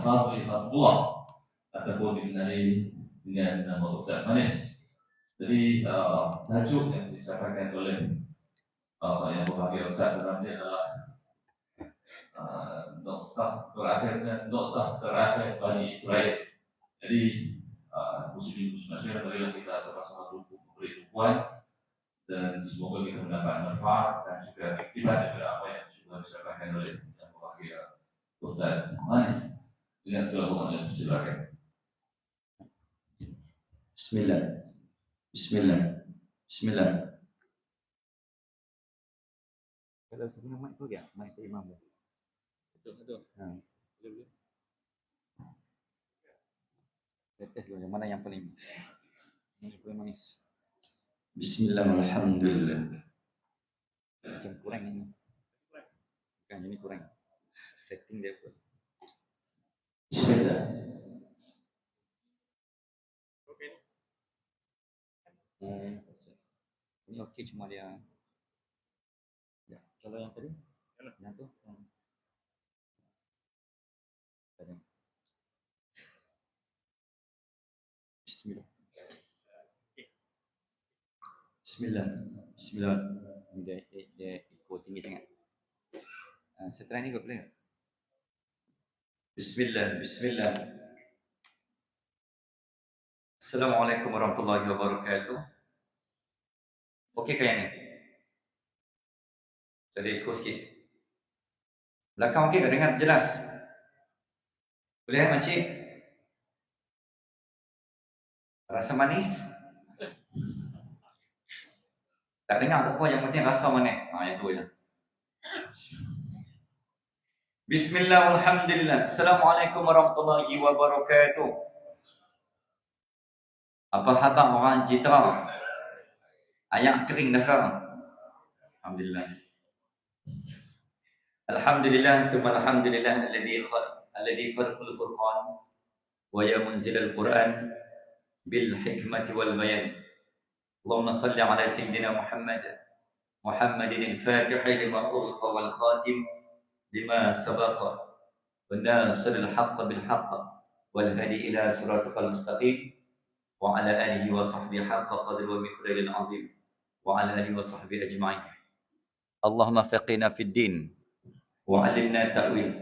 Fazli Hasbullah ataupun dikenali dengan nama Ustaz Manis. Jadi tajuk yang disampaikan oleh yang berbahagia Ustaz dalam dia adalah noktah terakhir Bani Israel. Jadi muslimin muslimat marilah kita sama-sama memberi tumpuan dan semoga kita mendapat manfaat dan juga iktibar daripada apa yang sudah disampaikan oleh yang berbahagia Ustaz Manis. Dengan segala hormat, silakan. Bismillah. Bismillah. Bismillah. Kalau sebelum mic tu ya, mic imam tu. Betul. Boleh. Tes dulu yang mana yang paling manis. Bismillah, alhamdulillah. Macam kurang ini. Kan ini kurang. Setting dia pun. Bismillah. Ini okey cuma dia. Ya, kalau yang tadi, yang tu. Bismillah. Bismillah. Bismillah. Dia ikut tinggi sangat. Saya try ni kot boleh tak? Bismillah. Bismillah. Assalamualaikum warahmatullahi wabarakatuh. Okey kaya ni? Jadi ikut sikit. Belakang okey ke? Dengar jelas? Boleh makcik? Rasa manis? Tak dengar tak apa, yang penting rasa manis. Itu je. Bismillah, alhamdulillah. Assalamualaikum warahmatullahi wabarakatuh. Apa khabar orang Citra? Ayak kering dah ke? Alhamdulillah. Alhamdulillah, thumma alhamdulillah alladhi farqul furqan wa ya munzilal Quran bil hikmati wal bayan. Allahumma salli ala sayyidina Muhammadin al-Fatih lima ughliqa wal khatim lima sabaqa wa nasiril haqqa bil haqq wal hadi ila siratal mustaqim wa ala alihi wa sahbihi haqqa qadri wa miqdaril azim wa ala alihi wa sahbihi ajma'in. Allahumma faqina fid din wa 'allimna ta'wil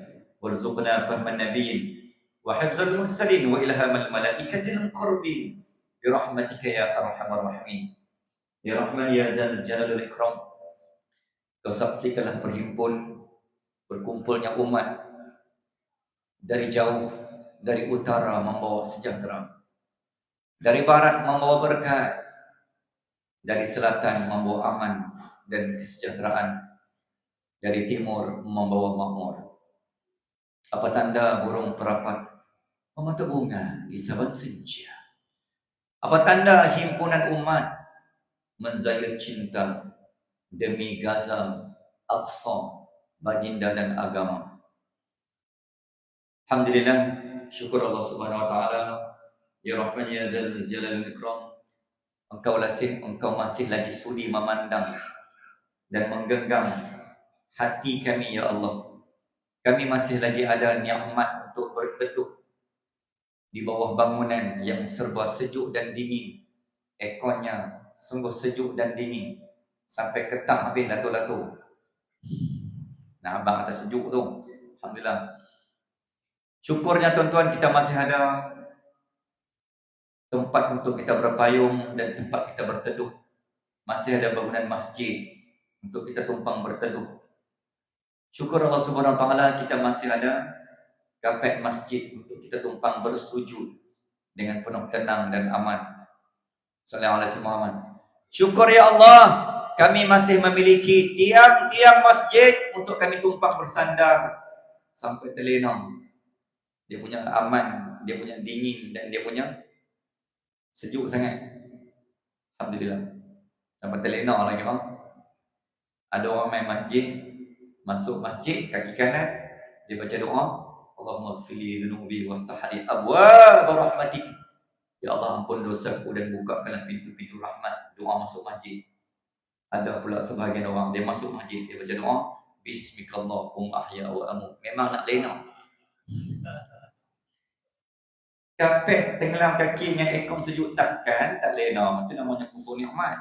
warzuqna fahman nabiyyin wa hifzal mursalin wa ilhamal malaikatil muqarrabin bi rahmatika ya arhamar rahimin. Ya Rahman ya Dzal Jalalul Ikram. Kau saksikanlah berkumpulnya umat dari jauh, dari utara membawa sejahtera, dari barat membawa berkat, dari selatan membawa aman dan kesejahteraan, dari timur membawa makmur. Apa tanda burung perapat memata bunga di saban senja? Apa tanda himpunan umat menzahir cinta demi Gaza, Aqsa, baginda dan agama? Alhamdulillah, syukur Allah Subhanahu wa taala. Ya Rahman ya Dzal Jalalul Ikram. Engkau masih lagi sudi memandang dan menggenggam hati kami ya Allah. Kami masih lagi ada nikmat untuk berteduh di bawah bangunan yang serba sejuk dan dingin. Ekornya sungguh sejuk dan dingin. Sampai ketang habis lato-lato. Nah, abang atas sejuk tu. Alhamdulillah. Syukurnya tuan-tuan, kita masih ada tempat untuk kita berpayung dan tempat kita berteduh. Masih ada bangunan masjid untuk kita tumpang berteduh. Syukur Allah Subhanahu wa taala, kita masih ada kapet masjid untuk kita tumpang bersujud dengan penuh tenang dan aman. Sallallahu alaihi Muhammad. Syukur ya Allah, kami masih memiliki tiang-tiang masjid untuk kami tumpang bersandar sampai terlena. Dia punya aman, dia punya dingin dan dia punya sejuk sangat. Alhamdulillah. Sampai terlena lagi bang. Ada orang main masjid, masuk masjid kaki kanan dia baca doa, Allahumma ighfirli dhunubi waftah li abwaab rahmatik. Ya Allah, ampun dosaku dan bukakanlah pintu-pintu rahmat. Doa masuk masjid. Ada pula sebahagian orang, dia masuk masjid, dia baca doa, Bismikallahumma ahya wa amut. Memang nak lena. Kapek tenggelam kaki dengan ekor sejuk takkan tak lena. Itu namanya kufur nikmat.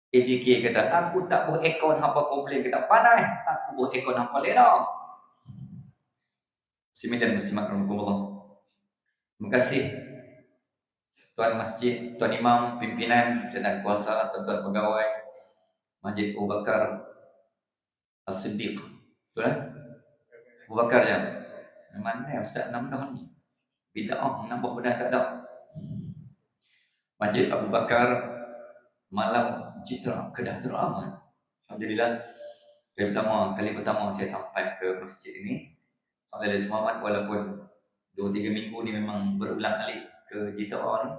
AJK kata, aku tak buat ekor hampa komplain. Kata, panas. Aku buat ekor hampa lena. Muslimin dan muslimat rahmatullah. Terima kasih Tuan Masjid, Tuan Imam, pimpinan, dan kuasa, tuan-tuan pegawai Masjid Abu Bakar As-Siddiq. Betul kan? Abu Bakar ya? Mana Ustaz nama ni? Bida'ah, nampak benar tak ada. Masjid Abu Bakar Malam Citra Kedah teramat. Alhamdulillah, kali pertama saya sampai ke masjid ini. Sampai Muhammad, walaupun 2-3 minggu ni memang berulang kali ke Jitra ni.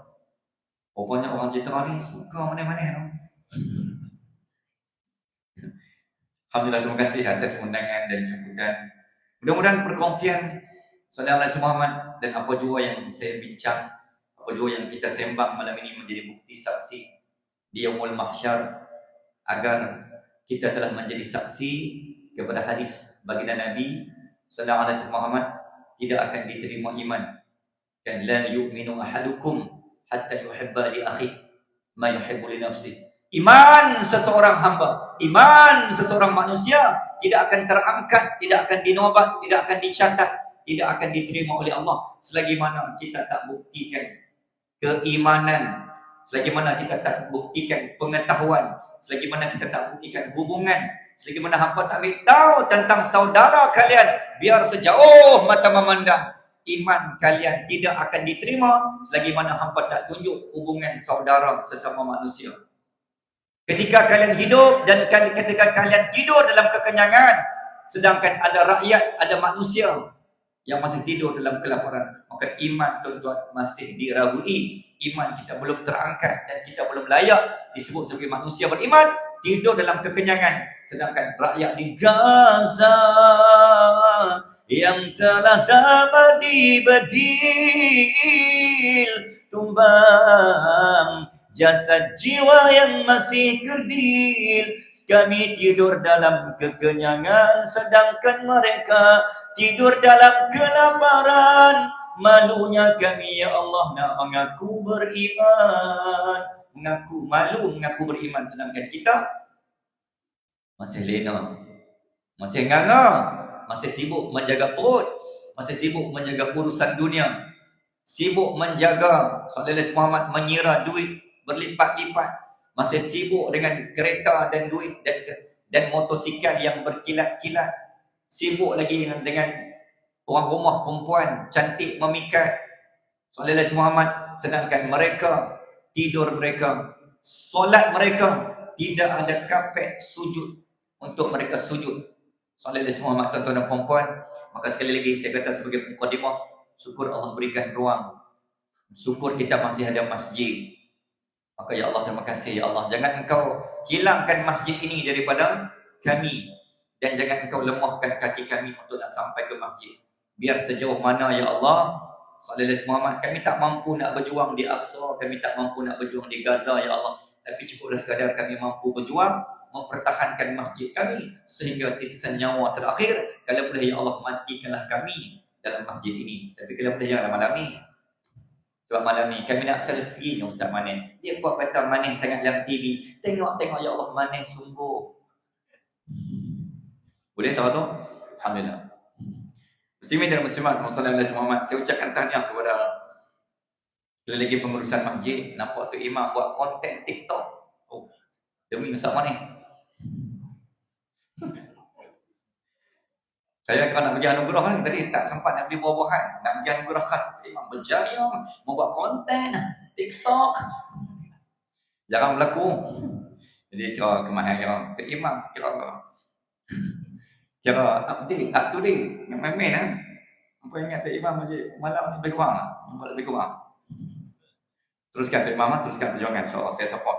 Rupanya orang Jitra ni suka mana-mana. Alhamdulillah, terima kasih atas undangan dan jemputan. Mudah-mudahan perkongsian Saudara Muhammad dan apa jua yang saya bincang, apa jua yang kita sembang malam ini menjadi bukti saksi di Yaumul Mahsyar, agar kita telah menjadi saksi kepada hadis baginda Nabi sallallahu alaihi Muhammad, tidak akan diterima iman. Dan la yu'minu ahadukum hatta yuhibba li akhi ma yuhibbu li nafsi. Iman seseorang hamba, iman seseorang manusia tidak akan terangkat, tidak akan dinobat, tidak akan dicatat, tidak akan diterima oleh Allah selagi mana kita tak buktikan keimanan, selagi mana kita tak buktikan pengetahuan, selagi mana kita tak buktikan hubungan, selagi mana hampa tak tahu tentang saudara kalian, biar sejauh mata memandang, iman kalian tidak akan diterima selagi mana hampa tak tunjuk hubungan saudara sesama manusia. Ketika kalian hidup dan ketika kalian tidur dalam kekenyangan, sedangkan ada rakyat, ada manusia yang masih tidur dalam kelaparan, maka iman tuan-tuan masih diragui. Iman kita belum terangkat dan kita belum layak disebut sebagai manusia beriman, tidur dalam kekenyangan, sedangkan rakyat di Gaza yang telah lama dibedil tumbang, jasad jiwa yang masih kerdil, kami tidur dalam kekenyangan, sedangkan mereka tidur dalam kelaparan. Malunya kami ya Allah nak mengaku beriman, mengaku malu, mengaku beriman, sedangkan kita masih lena, masih nganga, masih sibuk menjaga perut, masih sibuk menjaga urusan dunia, sibuk menjaga Sallallahu Muhammad menyira duit berlipat-lipat, masih sibuk dengan kereta dan duit dan motosikal yang berkilat-kilat, sibuk lagi dengan orang rumah perempuan cantik memikat Sallallahu Muhammad, sedangkan mereka tidur, mereka solat, mereka tidak ada kapek sujud untuk mereka sujud Sallallahu Muhammad. Tuan-tuan dan perempuan, maka sekali lagi saya kata sebagai mukadimah, syukur Allah berikan ruang, syukur kita masih ada masjid. Maka ya Allah, terima kasih ya Allah, jangan engkau hilangkan masjid ini daripada kami, dan jangan engkau lemahkan kaki kami untuk nak sampai ke masjid. Biar sejauh mana ya Allah Sallallahu Muhammad, kami tak mampu nak berjuang di Aqsa, kami tak mampu nak berjuang di Gaza ya Allah, tapi cukuplah sekadar kami mampu berjuang mempertahankan masjid kami sehingga titisan nyawa terakhir. Kalau boleh ya Allah, matikanlah kami dalam masjid ini, tapi kalau boleh janganlah malam ni. Sebab malam ni kami nak selfie dengan Ustaz Manen. Dia buat kata Manen sangat dalam TV. Tengok ya Allah, Manen sungguh. Boleh tahu tu? Alhamdulillah. Muslimin dan muslimat Sallallahu Muhammad, saya ucapkan tahniah kepada lagi pengurusan masjid. Nampak tu imam buat konten TikTok. Oh, demi Ustaz Manen. Saya kalau nak bagi anugerah kan, tadi tak sempat nak beli buah-buahan. Nak bagi anugerah khas imam berjaya membuat konten TikTok. Jarang berlaku. Jadi kira kemahiran imam, kira update, up to date, main-main kan. Apa ingat Tok Imam je malam lebih kurang, nampak lebih kurang. Teruskan Tok Imam, teruskan perjuangan, insya-Allah saya support.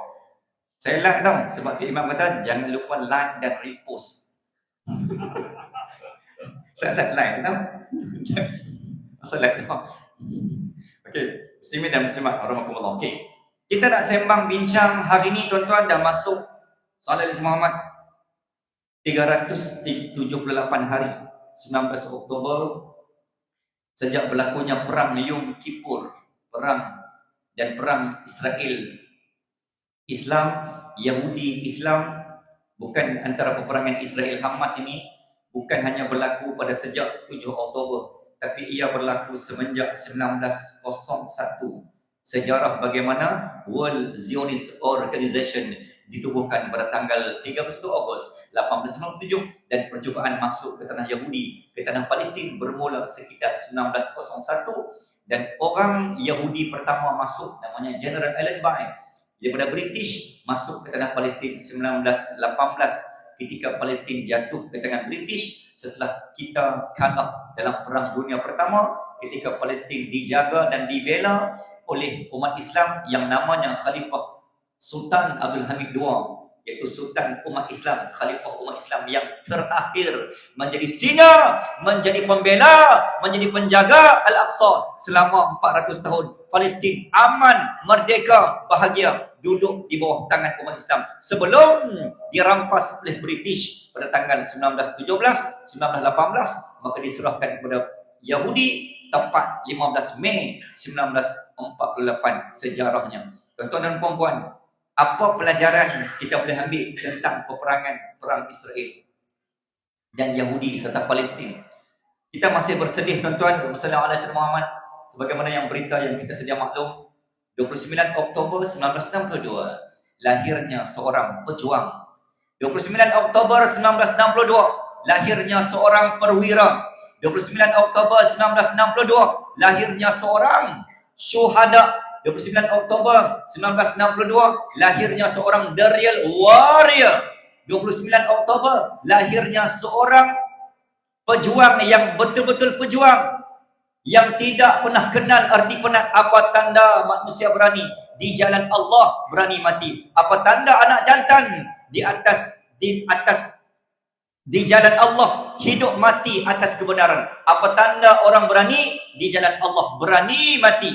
Saya like tau, sebab Tok Imam kata jangan lupa like dan repost. Saya like tau. Asal like tau. Okey, muslimin dan muslimat rahmatullah. Okey. Kita nak sembang bincang hari ni tuan-tuan, dah masuk Sallallahu Muhammad 378 hari, 19 Oktober sejak berlakunya perang Yom Kippur, perang Israel Islam, Yahudi Islam, bukan antara peperangan Israel Hamas ini bukan hanya berlaku pada sejak 7 Oktober, tapi ia berlaku semenjak 1901. Sejarah bagaimana World Zionist Organization ditubuhkan pada tanggal 31 Ogos 1897 dan percubaan masuk ke tanah Yahudi, ke tanah Palestin bermula sekitar 1901 dan orang Yahudi pertama masuk namanya General Allenby daripada British masuk ke tanah Palestin 1918 ketika Palestin jatuh ke tangan British setelah kita kalah dalam Perang Dunia Pertama, ketika Palestin dijaga dan dibela oleh umat Islam yang namanya Khalifah Sultan Abdul Hamid II, iaitu Sultan umat Islam, Khalifah umat Islam yang terakhir menjadi singa, menjadi pembela, menjadi penjaga Al-Aqsa selama 400 tahun. Palestin aman, merdeka, bahagia, duduk di bawah tangan umat Islam sebelum dirampas oleh British pada tanggal 1917, 1918, maka diserahkan kepada Yahudi tepat 15 Mei 1948 sejarahnya. Tuan-tuan dan puan-puan, apa pelajaran kita boleh ambil tentang peperangan perang Israel dan Yahudi serta Palestin? Kita masih bersedih tuan-tuan, Sallallahu Alaihi Wasallam, sebagaimana yang berita yang kita sedia maklum, 29 Oktober 1962 lahirnya seorang pejuang. 29 Oktober 1962 lahirnya seorang perwira. 29 Oktober 1962 lahirnya seorang syuhada. 29 Oktober 1962 lahirnya seorang the real warrior. 29 Oktober lahirnya seorang pejuang yang betul-betul pejuang, yang tidak pernah kenal arti penat. Apa tanda manusia berani di jalan Allah berani mati? Apa tanda anak jantan di jalan Allah hidup mati atas kebenaran? Apa tanda orang berani di jalan Allah berani mati?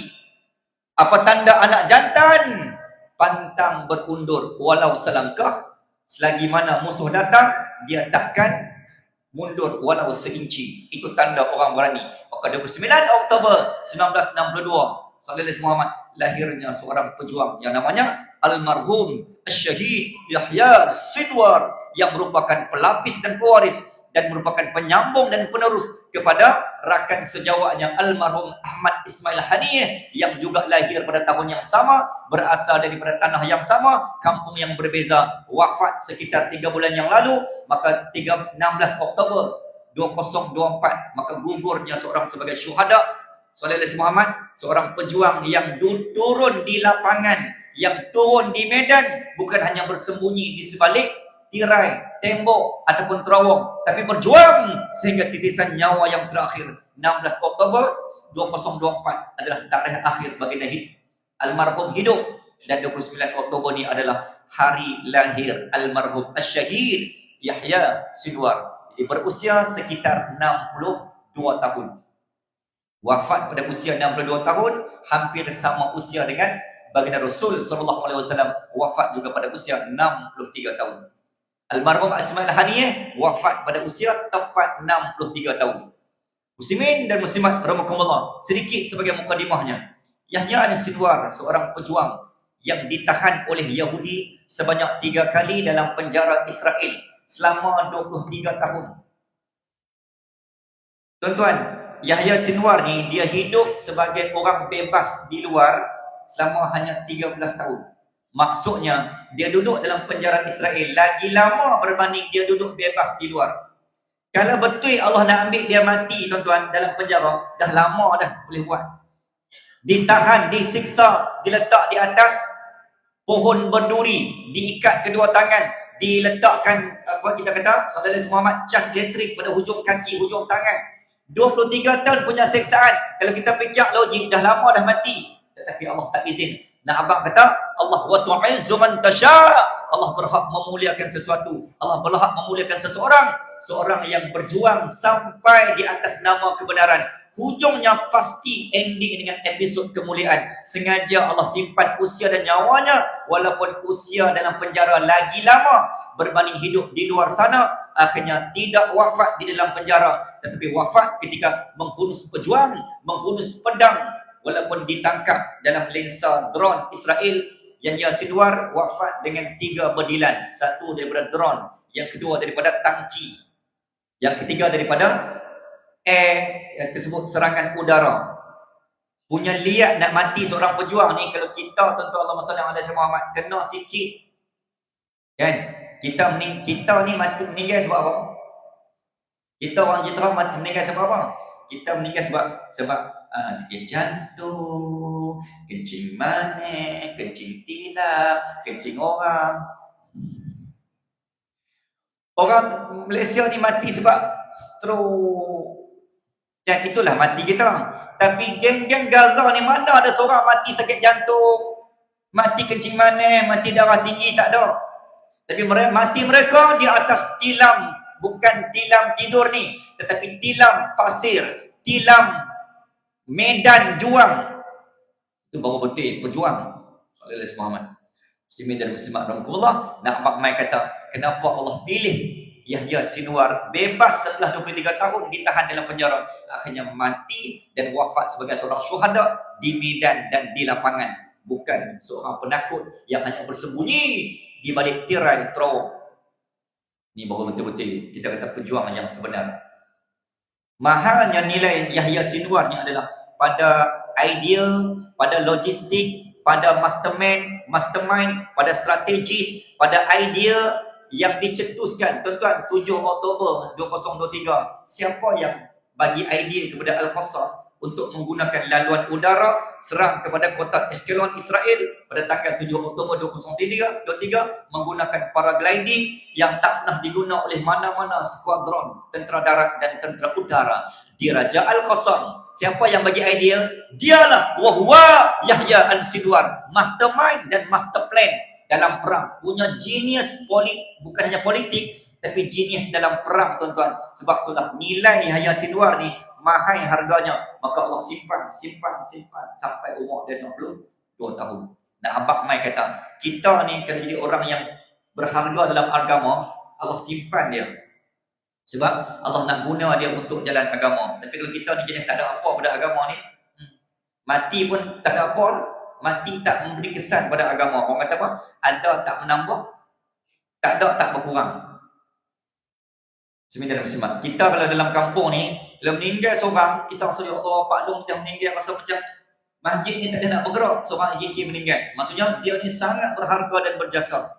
Apa tanda anak jantan pantang berundur walau selangkah, selagi mana musuh datang dia takkan mundur walau seinci. Itu tanda orang berani. Maka 29 Oktober 1962 Sallallahu Muhammad lahirnya seorang pejuang yang namanya almarhum Syahid Yahya Sinwar, yang merupakan pelapis dan pewaris dan merupakan penyambung dan penerus kepada rakan sejawatnya almarhum Ahmad Ismail Haniyeh, yang juga lahir pada tahun yang sama, berasal daripada tanah yang sama, kampung yang berbeza, wafat sekitar 3 bulan yang lalu. Maka 16 Oktober 2024 maka gugurnya seorang sebagai syuhada. Sallallahu Alaihi Muhammad, seorang pejuang yang turun di lapangan, yang turun di medan, bukan hanya bersembunyi di sebalik tirai, tembok ataupun terowong, tapi berjuang sehingga titisan nyawa yang terakhir. 16 Oktober 2024 adalah tarikh akhir baginda almarhum hidup, dan 29 Oktober ini adalah hari lahir almarhum Syahid Yahya Sinwar. Jadi berusia sekitar 62 tahun. Wafat pada usia 62 tahun, hampir sama usia dengan baginda Rasul sallallahu alaihi wasallam, wafat juga pada usia 63 tahun. Almarhum Ismail Haniyeh wafat pada usia tepat 63 tahun. Muslimin dan muslimat rahimakumullah, sedikit sebagai mukadimahnya. Yahya Sinwar seorang pejuang yang ditahan oleh Yahudi sebanyak 3 kali dalam penjara Israel selama 23 tahun. Tuan-tuan, Yahya Sinwar ni dia hidup sebagai orang bebas di luar selama hanya 13 tahun. Maksudnya dia duduk dalam penjara Israel lagi lama berbanding dia duduk bebas di luar. Kalau betul Allah nak ambil dia mati tuan-tuan dalam penjara, dah lama dah boleh buat. Ditahan, disiksa, diletak di atas pohon berduri, diikat kedua tangan, diletakkan apa kita kata Sallallahu Alaihi Muhammad cas elektrik pada hujung kaki, hujung tangan. 23 tahun punya siksaan. Kalau kita fikir logik, dah lama dah mati, tetapi Allah tak izin. Nah, abang kata Allah wa tu'izzu man tasha. Allah berhak memuliakan sesuatu. Allah berhak memuliakan seseorang, seorang yang berjuang sampai di atas nama kebenaran. Hujungnya pasti ending dengan episod kemuliaan. Sengaja Allah simpan usia dan nyawanya, walaupun usia dalam penjara lagi lama berbanding hidup di luar sana. Akhirnya tidak wafat di dalam penjara, tetapi wafat ketika menghunus pejuang, menghunus pedang, walaupun ditangkap dalam lensa drone Israel. Yang Yahya Sinwar wafat dengan 3 bedilan. Satu daripada drone, yang kedua daripada tangki, yang ketiga daripada tersebut serangan udara. Punya liat nak mati seorang pejuang ni, kalau kita tentu Allahumma salli ala Muhammad kena sikit kan. Kita ni mati meninggal sebab apa? Kita orang Jitra mati meninggal sebab apa? Kita meninggal sebab sikit jantung, kencing manis, kencing tilap, kencing orang. Orang Malaysia ni mati sebab stroke. Dan itulah mati kita. Tapi geng-geng Gaza ni mana ada seorang mati sakit jantung, mati kencing manis, mati darah tinggi, tak ada. Tapi mati mereka di atas tilam, bukan tilam tidur ni, tetapi tilam pasir, tilam medan juang. Itu baru betul pejuang. Sallallahu Muhammad. Muslimin dan muslimat rahmatullah. Nak Mak Mai kata, kenapa Allah pilih Yahya Sinwar bebas setelah 23 tahun ditahan dalam penjara, akhirnya mati dan wafat sebagai seorang syuhada di medan dan di lapangan, bukan seorang penakut yang hanya bersembunyi di balik tirai terowong. Ini baru betul-betul kita kata pejuang yang sebenar. Mahalnya nilai Yahya Sinwar ni adalah pada idea, pada logistik, pada mastermind, pada strategis, pada idea yang dicetuskan. Tuan-tuan, 7 Oktober 2023, siapa yang bagi idea kepada Al-Qassam untuk menggunakan laluan udara serang kepada kota Ashkelon Israel pada tanggal 7 Oktober 2023 menggunakan paragliding yang tak pernah diguna oleh mana-mana skuadron tentera darat dan tentera udara di Raja Al-Qassam. Siapa yang bagi idea? Dialah wahwa Yahya Al-Sinwar, mastermind dan master plan dalam perang. Punya genius bukan hanya politik, tapi genius dalam perang, tuan-tuan. Sebab itulah nilai Yahya Sinwar ni mahal harganya. Maka Allah simpan sampai umur dia 62 tahun. Nah, Abang Mai kata, kita ni kalau jadi orang yang berharga dalam agama, Allah simpan dia. Sebab Allah nak guna dia untuk jalan agama. Tapi kalau kita ni jenis tak ada apa pada agama ni, mati pun tak ada apa, mati tak memberi kesan pada agama. Orang kata apa? Ada tak menambah, tak ada tak berkurang. Sembilan muslimat. Kita kalau dalam kampung ni, kalau meninggal seorang, kita rasa ya Allah, Pak Long dah meninggal, rasa macam masjid ni tak ada nak bergerak, seorang AJK meninggal. Maksudnya dia ni sangat berharga dan berjasa.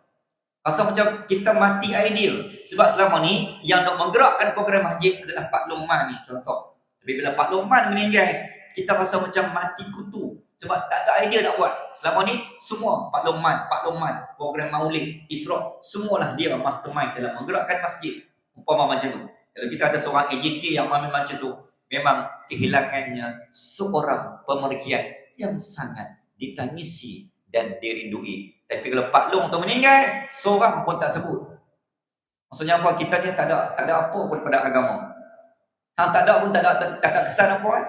Rasa macam kita mati ideal. Sebab selama ni yang nak menggerakkan program masjid adalah Pak Longman ni, contoh. Tapi bila Pak Longman meninggal, kita rasa macam mati kutu. Sebab tak ada idea nak buat. Selama ni semua Pak Longman, program Maulid, Isra, semualah dia mastermind dalam menggerakkan masjid. Umpama macam tu. Kalau kita ada seorang AJK yang macam tu, memang kehilangannya seorang pemergian yang sangat ditangisi dan dirindui. Tapi kalau Pak Long tu meninggal, seorang pun tak sebut. Maksudnya apa? Kita ni tak ada apa pun pada agama. Hang tak ada pun tak ada kesan apa kan?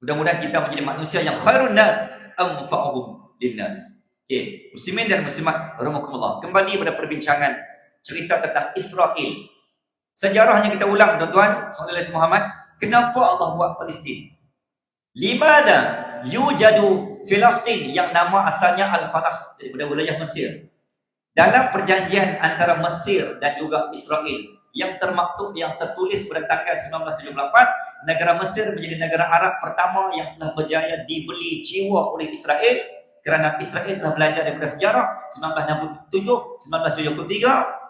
Mudah-mudahan kita menjadi manusia yang khairun nas anfa'uhum linnas. Okey, muslimin dan muslimat rahimakumullah. Kembali pada perbincangan cerita tentang Israel. Sejarahnya kita ulang, tuan-tuan, sallallahu alaihi Muhammad. Kenapa Allah buat Palestin? Limada yujadu Filastin, yang nama asalnya Al-Falas, daripada wilayah Mesir. Dalam perjanjian antara Mesir dan juga Israel yang termaktub, yang tertulis pada tanggal 1978, negara Mesir menjadi negara Arab pertama yang telah berjaya dibeli jiwa oleh Israel, kerana Israel telah belajar daripada sejarah. 1967, 1973,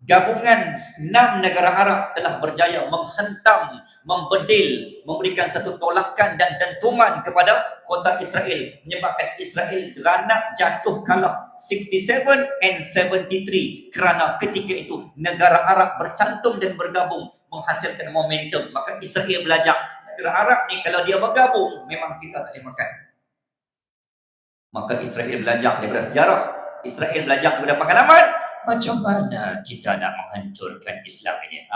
gabungan 6 negara Arab telah berjaya menghentam, membedil, memberikan satu tolakan dan dentuman kepada kota Israel, menyebabkan Israel geranak jatuh kalah 67 and 73. Kerana ketika itu negara Arab bercantum dan bergabung menghasilkan momentum. Maka Israel belajar, negara Arab ni kalau dia bergabung, memang kita tak boleh makan. Maka Israel belajar daripada sejarah, Israel belajar daripada pengalaman. Macam mana kita nak menghancurkan Islam ini?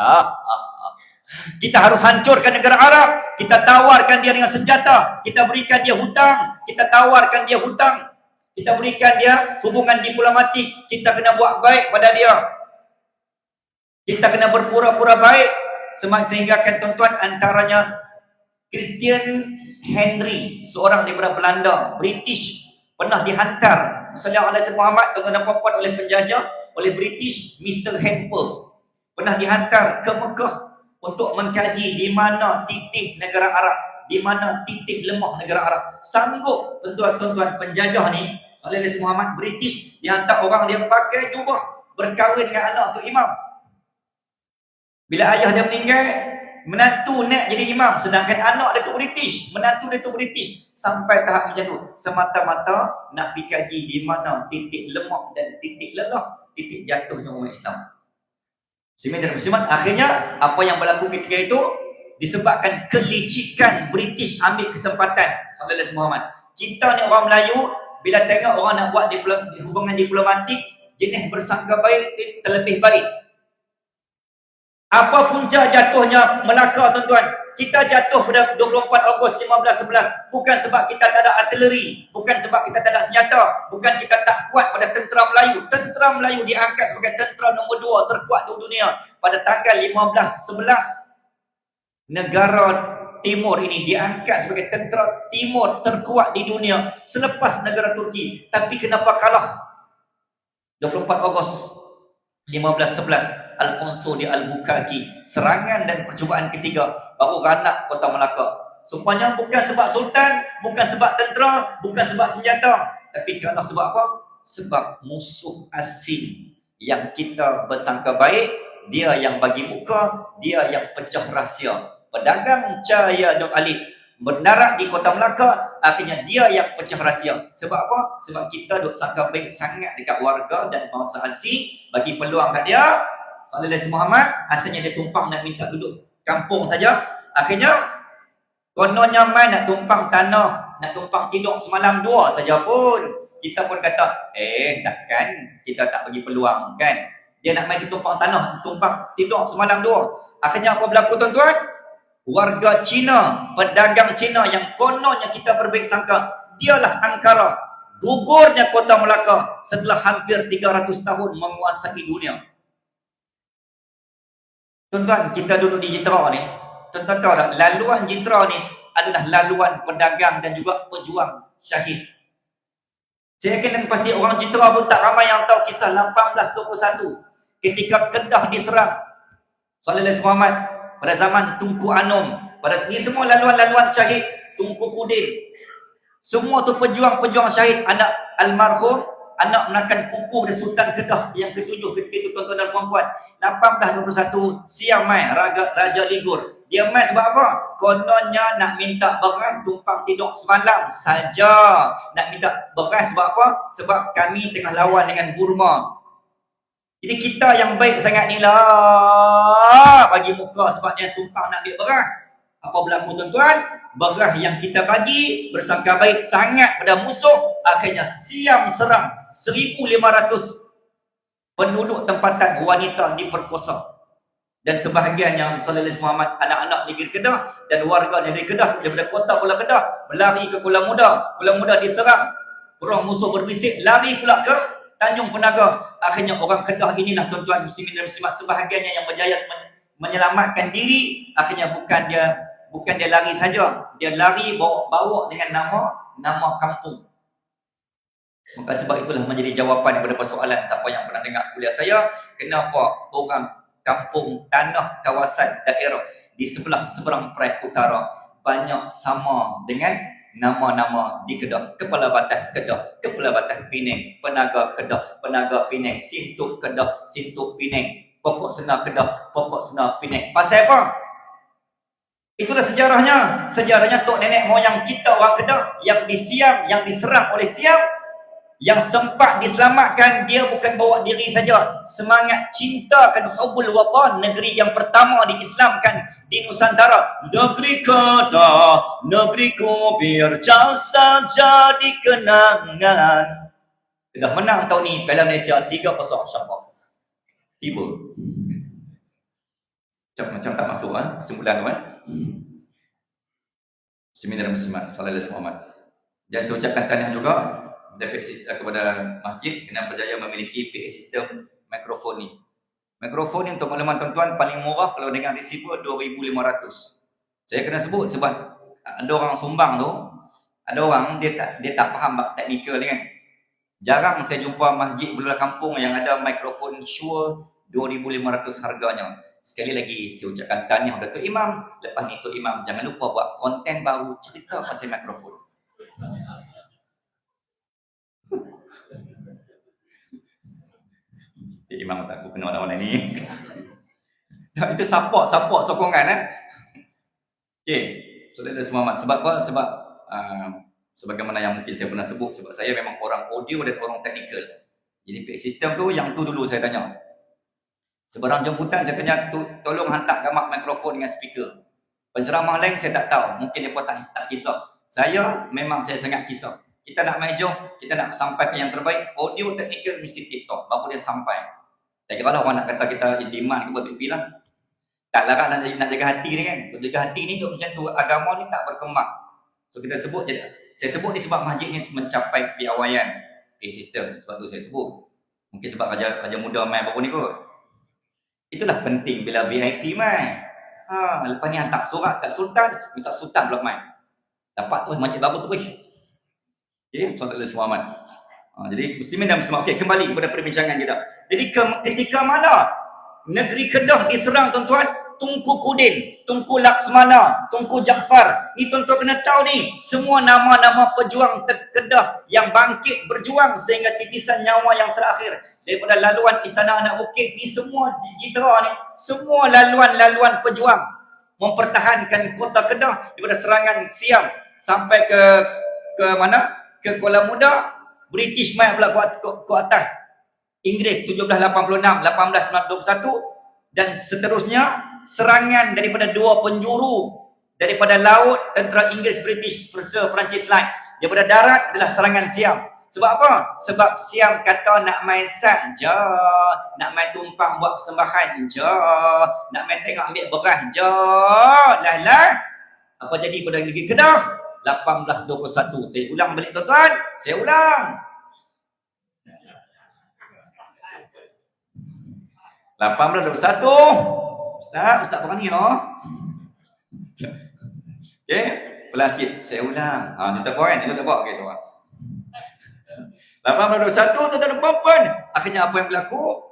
Kita harus hancurkan negara Arab. Kita tawarkan dia dengan senjata. Kita berikan dia hutang. Kita tawarkan dia hutang. Kita berikan dia hubungan diplomatik. Kita kena buat baik pada dia. Kita kena berpura-pura baik. sehingga kan tuan-tuan antaranya Christian Henry, seorang daripada Belanda, British, pernah dihantar Sallallahu Alaihi Muhammad, tuan-tuan dan puan-puan, oleh penjajah, oleh British, Mr. Hempel, pernah dihantar ke Mekah untuk mengkaji di mana titik negara Arab, di mana titik lemah negara Arab. Sanggup tuan-tuan penjajah ni, Sallallahu Alaihi Muhammad, British, dihantar orang dia pakai jubah, berkahwin dengan anak tu imam. Bila ayah dia meninggal, menantu nak jadi imam, sedangkan anak dia tu British, menantu dia tu British. Sampai tahap macam tu, semata-mata nak pergi kaji di mana titik lemah dan titik lelah, titik jatuhnya umat Islam. Muslimin, akhirnya apa yang berlaku ketika itu disebabkan kelicikan British ambil kesempatan. Sallallahu Alaihi Muhammad, kita ni orang Melayu, bila tengok orang nak buat hubungan diplomatik, jenis bersangka baik terlebih baik. Apa punca jatuhnya Melaka, tuan-tuan? Kita jatuh pada 24 Ogos 1511 bukan sebab kita tak ada artileri, bukan sebab kita tak ada senjata, bukan kita tak kuat pada tentera Melayu. Tentera Melayu diangkat sebagai tentera nombor 2 terkuat di dunia pada tanggal 15/11. Negara Timur ini diangkat sebagai tentera Timur terkuat di dunia selepas negara Turki. Tapi kenapa kalah? 24 Ogos 1511, Alfonso de Albuquerque, serangan dan percubaan ketiga, baru ranak kota Melaka. Sumpahnya bukan sebab sultan, bukan sebab tentera, bukan sebab senjata, tapi kerana sebab apa? Sebab musuh asing yang kita bersangka baik, dia yang bagi muka, dia yang pecah rahsia. Pedagang Cahaya Dok Ali mendarat di kota Melaka, akhirnya dia yang pecah rahsia. Sebab apa? Sebab kita duk sangka baik sangat dekat warga dan bangsa asing, bagi peluang kat dia. Sallallahu Alaihi Muhammad, asalnya dia tumpang nak minta duduk kampung saja. Akhirnya kononnya main nak tumpang tanah, nak tumpang tidur semalam 2 saja pun. Kita pun kata, takkan kita tak bagi peluang kan. Dia nak main tumpang tanah, tumpang tidur semalam 2. Akhirnya apa berlaku, tuan-tuan? Warga Cina, pedagang Cina yang kononnya kita berbaik sangka, dialah Ankara, gugurnya kota Melaka setelah hampir 300 tahun menguasai dunia. Tuan-tuan, kita duduk di Jitra ni, tuan-tuan tahu tak, laluan Jitra ni adalah laluan pedagang dan juga pejuang syahid. Saya yakin dan pasti orang Jitra pun tak ramai yang tahu kisah 1821 ketika Kedah diserang Sallallahu Alaihi Muhammad pada zaman Tunku Anum. Pada ni semua laluan-laluan syahid, Tunku Kudin, semua tu pejuang-pejuang syahid, anak almarhum, anak menakan pupu dari Sultan Kedah yang ke-7 ketika itu, tuan-tuan dan puan-puan. 1821 siang mai Raja Ligur. Dia mai sebab apa? Kononnya nak minta beras tumpang tidur semalam saja. Nak minta beras sebab apa? Sebab kami tengah lawan dengan Burma. Jadi kita yang baik sangat ni lah bagi muka sebab dia tumpang nak ambil beras. Apa berlaku, tuan-tuan? Beras yang kita bagi bersangka baik sangat pada musuh, akhirnya siam serang 1,500 penduduk tempatan wanita diperkosa. Dan sebahagiannya Sallallahu Alaihi Muhammad, anak-anak negeri Kedah dan warga negeri Kedah daripada kota Kuala Kedah berlari ke Kuala Muda. Kuala Muda diserang, perang musuh berbisik, lari pula ke Tanjung Penaga. Akhirnya orang Kedah inilah, tuan-tuan muslimin dan muslimat, sebahagiannya yang berjaya menyelamatkan diri. Akhirnya bukan dia lari saja, dia lari bawa dengan nama kampung. Maka sebab itulah menjadi jawapan daripada persoalan siapa yang pernah dengar kuliah saya, kenapa orang kampung, tanah, kawasan, daerah di seberang Perak Utara banyak sama dengan nama-nama di Kedah. Kepala Batas Kedah, Kepala Batas Penang, Penaga Kedah, Penaga Penang, Sintuk Kedah, Sintuk Penang, Pokok Senar Kedah, Pokok Senar Penang. Pasal apa? Itulah sejarahnya. Sejarahnya tok nenek moyang kita orang Kedah yang disiam, yang diserang oleh siam, yang sempat diselamatkan, dia bukan bawa diri saja, semangat cintakan hubul watan, negeri yang pertama diislamkan di Nusantara. Negeri Kedah, negeriku, biar jasa jadi kenangan. Kedah menang tahun ni Piala Malaysia 3-0, insyaAllah. Tiba macam tak masuk kesimpulan tu Seminar Muslimat Sallallahu Alaihi Muhammad. Dan saya ucapkan tahniah juga kepada masjid kerana berjaya memiliki PA sistem mikrofon ni. Mikrofon ni untuk makluman tuan-tuan paling murah kalau dengan receiver 2,500. Saya kena sebut sebab ada orang sumbang tu, ada orang dia tak faham bab teknikal ni kan. Jarang saya jumpa masjid belah kampung yang ada mikrofon Shure 2,500 harganya. Sekali lagi saya ucapkan tahniah Datuk Imam. Lepas ni Tok Imam jangan lupa buat konten baru cerita pasal mikrofon. Tok Imam tak aku kenal orang ni. Itu support sokongan Okey, Saudara Muhammad. Sebab apa? Sebab sebagaimana yang mungkin saya pernah sebut, sebab saya memang orang audio dan orang teknikal. Jadi PA sistem tu yang tu dulu saya tanya. Sebarang jemputan saya tanya tolong hantar gamak mikrofon dengan speaker. Penceramah lain saya tak tahu, mungkin dia pun tak kisah. Saya memang saya sangat kisah. Kita nak major, kita nak sampai ke yang terbaik, audio teknikal mesti tip-top, baru dia sampai. Tak kira lah orang nak kata kita demand ke berpipi lah. Tak larat nak jaga hati ni kan. Jaga hati ni tu macam tu, agama ni tak berkembang. So kita sebut je. Saya sebut ni sebab masjid ni mencapai piawaian PA sistem. Sebab tu saya sebut. Mungkin sebab Raja Muda main baru ni kot. Itulah penting bila VIP main. Lepas ni hantar surat kat Sultan, minta Sultan pula main. Dapat tu masjid baru tu. Okay, Saudara Muhammad. Jadi muslimin dan muslimat. Okey, kembali kepada perbincangan kita. Jadi ketika mana negeri Kedah diserang tuan-tuan, Tunku Kudin, Tunku Laksmana, Tunku Jaafar. Ni tuan-tuan kena tahu ni, semua nama-nama pejuang Kedah yang bangkit berjuang sehingga titisan nyawa yang terakhir. Daripada laluan Istana Anak Bukit ni semua jitera ni, semua laluan-laluan pejuang mempertahankan kota Kedah daripada serangan Siam sampai ke mana? Ke Kuala Muda. British main pula ke atas. Inggris 1786, 1821 dan seterusnya. Serangan daripada dua penjuru, daripada laut tentera Inggeris British versus Francis Light, daripada darat adalah serangan Siam. Sebab apa? Sebab Siam kata nak main saja, nak main tumpang buat persembahan je, nak main tengok ambil beras je. Lah apa jadi pada negeri Kedah? 1821. Saya ulang balik tuan-tuan, saya ulang. 1821. Ustaz berani noh. Okey, pelan sikit. Saya ulang. Kita poin, kita buat okey tuan. 1821 tuan-tuan puan. Akhirnya apa yang berlaku?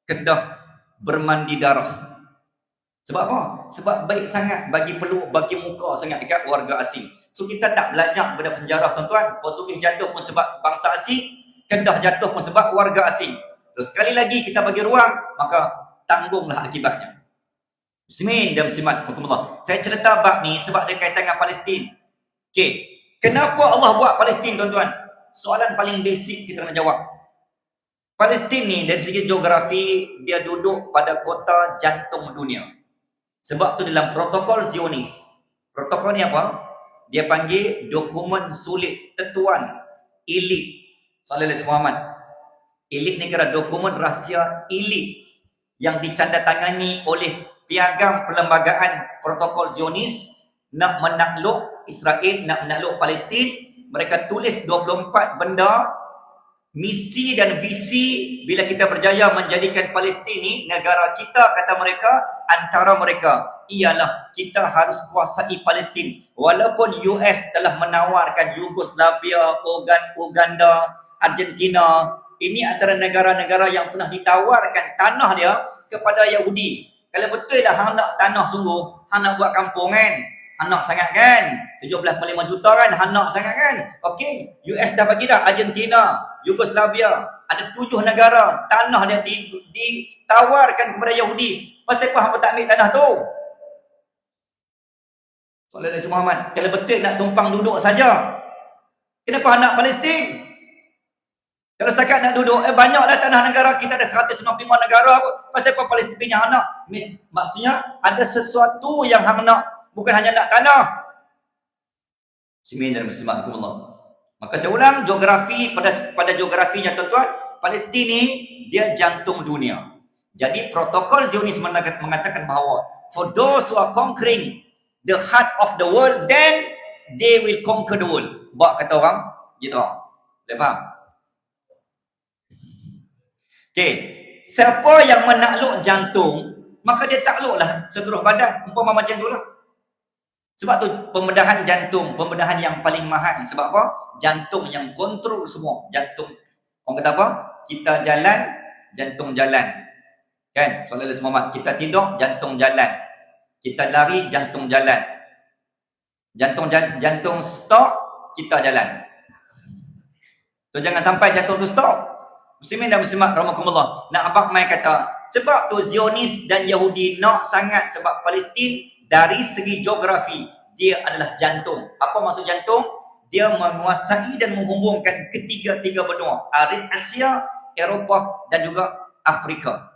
Kedah bermandi darah. Sebab apa? Sebab baik sangat bagi peluk, bagi muka sangat dekat warga asing. So kita tak belajar pada penjara tuan-tuan. Portugis jatuh pun sebab bangsa asing, Kedah jatuh pun sebab warga asing. Terus sekali lagi kita bagi ruang, maka tanggunglah akibatnya. Muslimin dan muslimat, saya cerita bab ni sebab dia kaitan dengan Palestin. Okey, kenapa Allah buat Palestin tuan-tuan? Soalan paling basic kita kena jawab. Palestin ni dari segi geografi dia duduk pada kota jantung dunia. Sebab tu dalam protokol Zionis. Protokol ni apa? Dia panggil dokumen sulit tetuan elit. Sallallahu alaihi wasallam. Elit ni kira dokumen rahsia elit yang dicandatangani oleh piagam perlembagaan protokol Zionis nak menakluk Israel, nak menakluk Palestin. Mereka tulis 24 benda misi dan visi bila kita berjaya menjadikan Palestin ni negara kita, kata mereka, antara mereka ialah kita harus kuasai Palestin. Walaupun US telah menawarkan Yugoslavia, Uganda, Argentina, ini antara negara-negara yang pernah ditawarkan tanah dia kepada Yahudi. Kalau betul lah hang nak tanah sungguh, hang nak buat kampung kan, hang nak sangat kan, 17.5 juta kan, hang nak sangat kan. Okey, US dah bagi dah, Argentina, Yugoslavia, ada 7 negara tanah dia ditawarkan kepada Yahudi. Pasal apa hang tak ambil tanah tu? Soalan Nabi Muhammad, kalau betul nak tumpang duduk saja, kenapa hang nak Palestin? Kalau setakat nak duduk, banyaklah tanah negara, kita ada 195 negara kot. Pasal apa Palestin punya hang nak? Maksudnya ada sesuatu yang hang nak, bukan hanya nak tanah. Muslimin dan muslimat Allah. Maka saya ulang, geografi pada geografinya tuan-tuan, Palestin ni dia jantung dunia. Jadi protokol Zionis mengatakan bahawa for those who are conquering the heart of the world, then they will conquer the world. Buat kata orang gitu. Boleh faham? Okey, siapa yang menakluk jantung, maka dia takluklah seluruh badan. Umpama macam itulah. Sebab tu pembedahan jantung, pembedahan yang paling mahal. Sebab apa? Jantung yang kontrol semua. Jantung, orang kata apa? Kita jalan, jantung jalan. Kan? Sallallahu alaihi wasallam, kita tidur, jantung jalan. Kita lari, jantung jalan. Jantung stop, kita jalan. So jangan sampai jantung tu stop. Muslimin dan muslimat rahimakumullah. Nak abang mai kata, sebab tu Zionis dan Yahudi nak sangat sebab Palestin dari segi geografi dia adalah jantung. Apa maksud jantung? Dia menguasai dan menghubungkan ketiga-tiga benua, Asia, Eropah dan juga Afrika.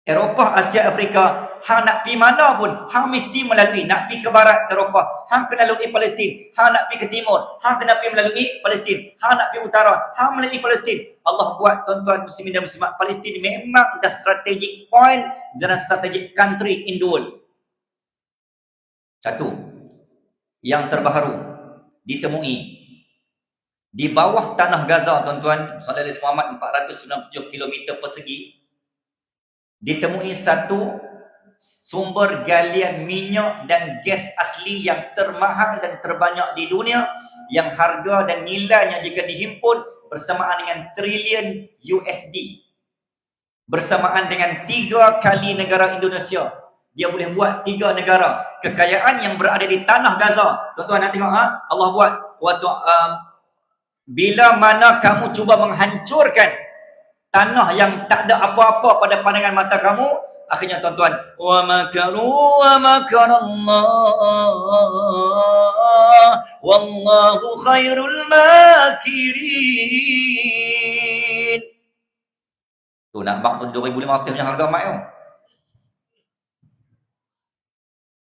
Eropah, Asia, Afrika, hang nak pergi mana pun, hang mesti melalui. Nak pergi ke barat Eropah, hang kena lalui Palestin. Hang nak pergi ke timur, hang kena pergi melalui Palestin. Hang nak pergi utara, hang melalui Palestin. Allah buat tuan-tuan muslimin dan muslimat, Palestin memang dah strategic point dan strategic country in the world. Satu, yang terbaru ditemui di bawah tanah Gaza, tuan-tuan, saudara Muhammad, 497 km persegi, ditemui satu sumber galian minyak dan gas asli yang termahal dan terbanyak di dunia, yang harga dan nilainya jika dihimpun bersamaan dengan triliun USD, bersamaan dengan 3 kali negara Indonesia. Dia boleh buat 3 negara. Kekayaan yang berada di tanah Gaza, tuan-tuan nak tengok, Allah buat waktu bila mana kamu cuba menghancurkan tanah yang tak ada apa-apa pada pandangan mata kamu, akhirnya tuan-tuan, wa makaru wa makarallah wallahu khairul makirin. Tu nampak tu 2,500 punya harga mai tu.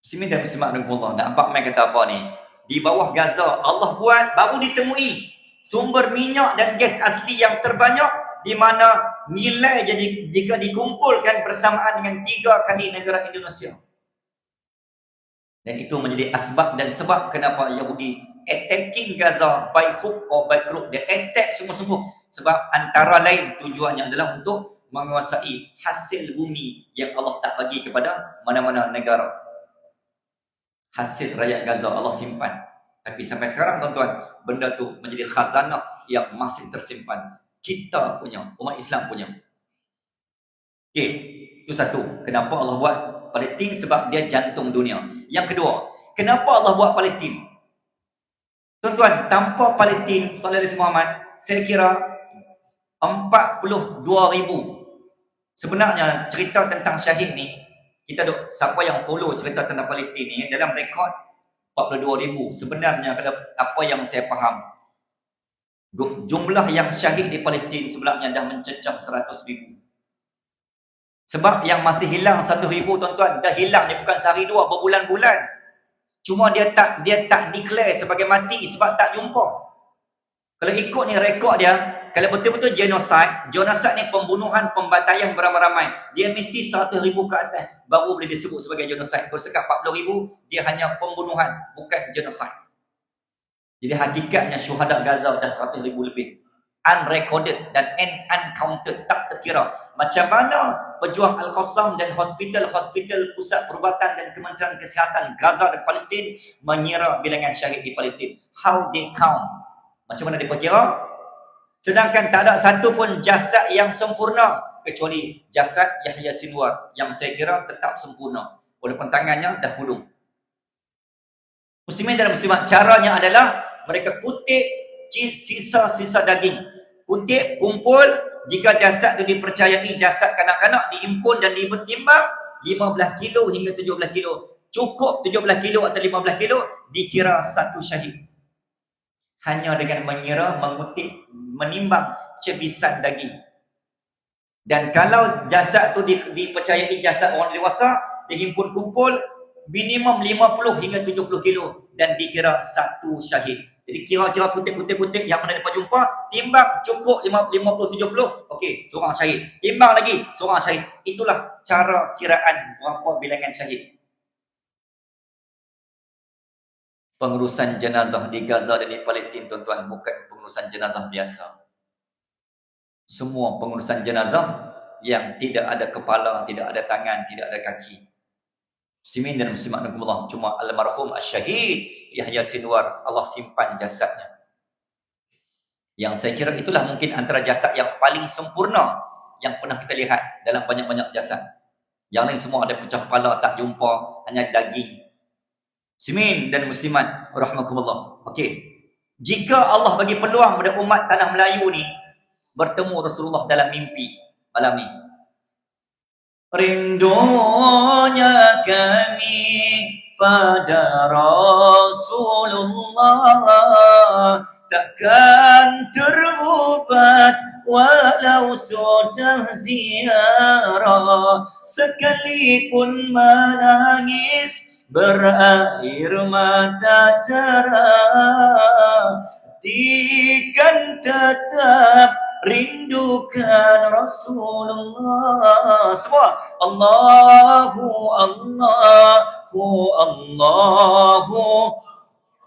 Muslimin dan muslimat rahimahullah, nampak mai kata apa ni? Di bawah Gaza Allah buat baru ditemui sumber minyak dan gas asli yang terbanyak, di mana nilai jadi jika dikumpulkan bersamaan dengan 3 kali negara Indonesia. Dan itu menjadi asbab dan sebab kenapa Yahudi attacking Gaza by hook or by crook. Dia attack sungguh-sungguh sebab antara lain tujuannya adalah untuk menguasai hasil bumi yang Allah tak bagi kepada mana-mana negara. Hasil rakyat Gaza Allah simpan. Tapi sampai sekarang tuan-tuan, benda tu menjadi khazanah yang masih tersimpan. Kita punya, umat Islam punya. Okey, itu satu. Kenapa Allah buat Palestin? Sebab dia jantung dunia. Yang kedua, kenapa Allah buat Palestin? Tuan-tuan, tanpa Palestin, sallallahu alaihi Muhammad, saya kira 42,000. Sebenarnya cerita tentang syahid ni, kita duk, siapa yang follow cerita tentang Palestin ni, dalam rekod 42,000. Sebenarnya kalau apa yang saya faham, jumlah yang syahid di Palestin sebenarnya dah mencecah 100,000. Sebab yang masih hilang 1,000 tuan-tuan, dah hilang ni bukan sehari dua, berbulan-bulan. Cuma dia tak declare sebagai mati sebab tak jumpa. Kalau ikut ni rekod dia, kalau betul-betul genocide ni pembunuhan, pembantaian beramai-ramai, dia mesti 100,000 ke atas baru boleh disebut sebagai genocide. Kalau sekat 40,000, dia hanya pembunuhan, bukan genocide. Jadi hakikatnya syuhada Gaza dah 100,000 lebih. Unrecorded dan uncounted, tak terkira. Macam mana pejuang Al-Qassam dan hospital-hospital pusat perubatan dan Kementerian Kesihatan Gaza dan Palestin mengira bilangan syahid di Palestin. How they count? Macam mana dia kira? Sedangkan tak ada satu pun jasad yang sempurna kecuali jasad Yahya Sinwar yang saya kira tetap sempurna walaupun tangannya dah pudung. Muslimin dan muslimat, caranya adalah mereka kutip sisa-sisa daging. Kutip, kumpul. Jika jasad itu dipercayai jasad kanak-kanak, diimpun dan ditimbang 15 kilo hingga 17 kilo. Cukup 17 kilo atau 15 kilo, dikira satu syahid. Hanya dengan mengira, mengutip, menimbang cebisan daging. Dan kalau jasad itu dipercayai jasad orang dewasa, dihimpun kumpul, minimum 50 hingga 70 kilo dan dikira satu syahid. Jadi kira-kira kutip-kutip yang mana dapat jumpa, timbang cukup 50-70, okey, seorang syahid. Timbang lagi, seorang syahid. Itulah cara kiraan berapa bilangan syahid. Pengurusan jenazah di Gaza dan di Palestin, tuan-tuan, bukan pengurusan jenazah biasa. Semua pengurusan jenazah yang tidak ada kepala, tidak ada tangan, tidak ada kaki. Muslimin dan muslimat Allah, cuma almarhum Asy-Syahid Yahya Sinwar, Allah simpan jasadnya. Yang saya kira itulah mungkin antara jasad yang paling sempurna yang pernah kita lihat dalam banyak-banyak jasad. Yang lain semua ada pecah kepala, tak jumpa, hanya daging. Muslimin dan muslimat rahmatullah. Okey. Jika Allah bagi peluang pada umat tanah Melayu ni bertemu Rasulullah dalam mimpi malam ni. Rindunya kami pada Rasulullah takkan terubat walau sudah ziarah, sekalipun menangis berair mata darah, hatikan tetap rindukan Rasulullah. Semua Allahu Allahu Allahu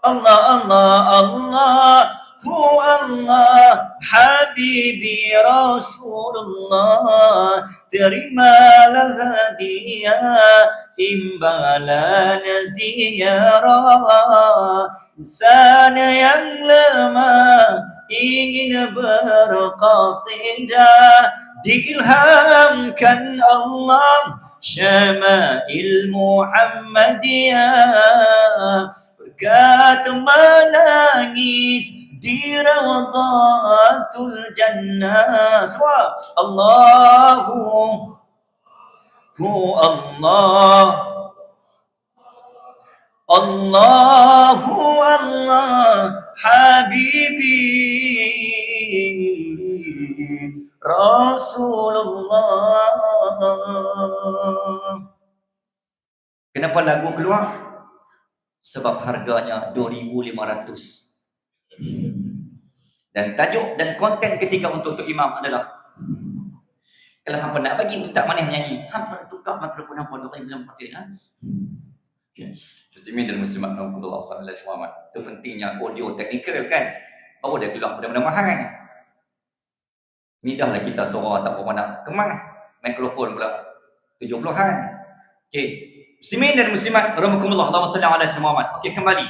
Allah Allah Allahu Allah Habibi Rasulullah, terimalah hadiah imbalan ziarah. Insan yang lemah ingin berqasidah, diilhamkan Allah syama'il Muhammadiyah, berkat menangis di rawdatul jannah. Semua Allahu Allah Allahu Allah Habibi Rasulullah. Kenapa lagu keluar? Sebab harganya 2,500. Dan tajuk dan konten ketiga untuk imam adalah, kalau hampa nak bagi Ustaz Maneh menyanyi, hampa nak tukar mikrofon hampa orang bilang pakai ha? Muslimin dan muslimat Allah sallallahu alaihi wasallam. Itu pentingnya audio teknikal kan. Baru dia keluar benda-benda mahal kan. Ni dah lah kita suara tak berapa nak kemang. Mikrofon pula 70-an. Okey. Muslimin dan muslimat rahmatullah, Allahumma salli ala sayyidina Muhammad. Okey, kembali.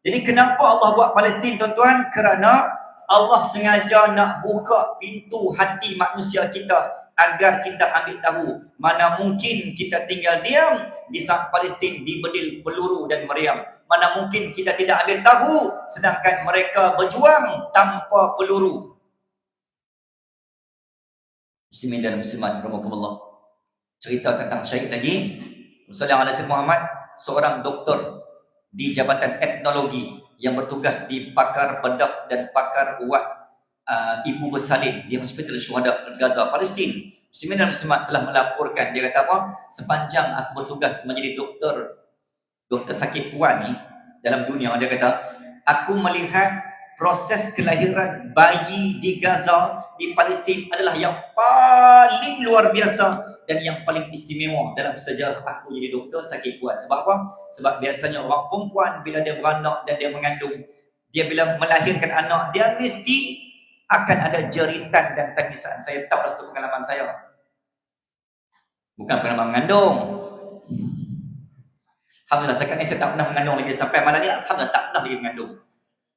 Jadi kenapa Allah buat Palestin tuan-tuan? Kerana Allah sengaja nak buka pintu hati manusia kita agar kita ambil tahu mana mungkin kita tinggal diam di saat Palestin dibedil peluru dan meriam. Mana mungkin kita tidak ambil tahu sedangkan mereka berjuang tanpa peluru. Muslimin dan muslimat rahmatullah. Cerita tentang syahid lagi. Sallallahu alaihi Muhammad, seorang doktor di Jabatan Etnologi yang bertugas di pakar bedah dan pakar ubat ibu bersalin di Hospital Syuhada Gaza, Palestin. Muslimin dan muslimat telah melaporkan, dia kata apa? Sepanjang aku bertugas menjadi doktor sakit puan ni dalam dunia, dia kata, aku melihat proses kelahiran bayi di Gaza, di Palestin adalah yang paling luar biasa dan yang paling istimewa dalam sejarah aku jadi doktor sakit puan. Sebab apa? Sebab biasanya orang perempuan bila dia beranak dan dia mengandung, dia bila melahirkan anak, dia mesti akan ada jeritan dan tangisan. Saya tahu itu pengalaman saya. Bukan pengalaman mengandung. Alhamdulillah, sekarang ni saya tak pernah mengandung lagi. Sampai malam ni, alhamdulillah tak pernah lagi mengandung.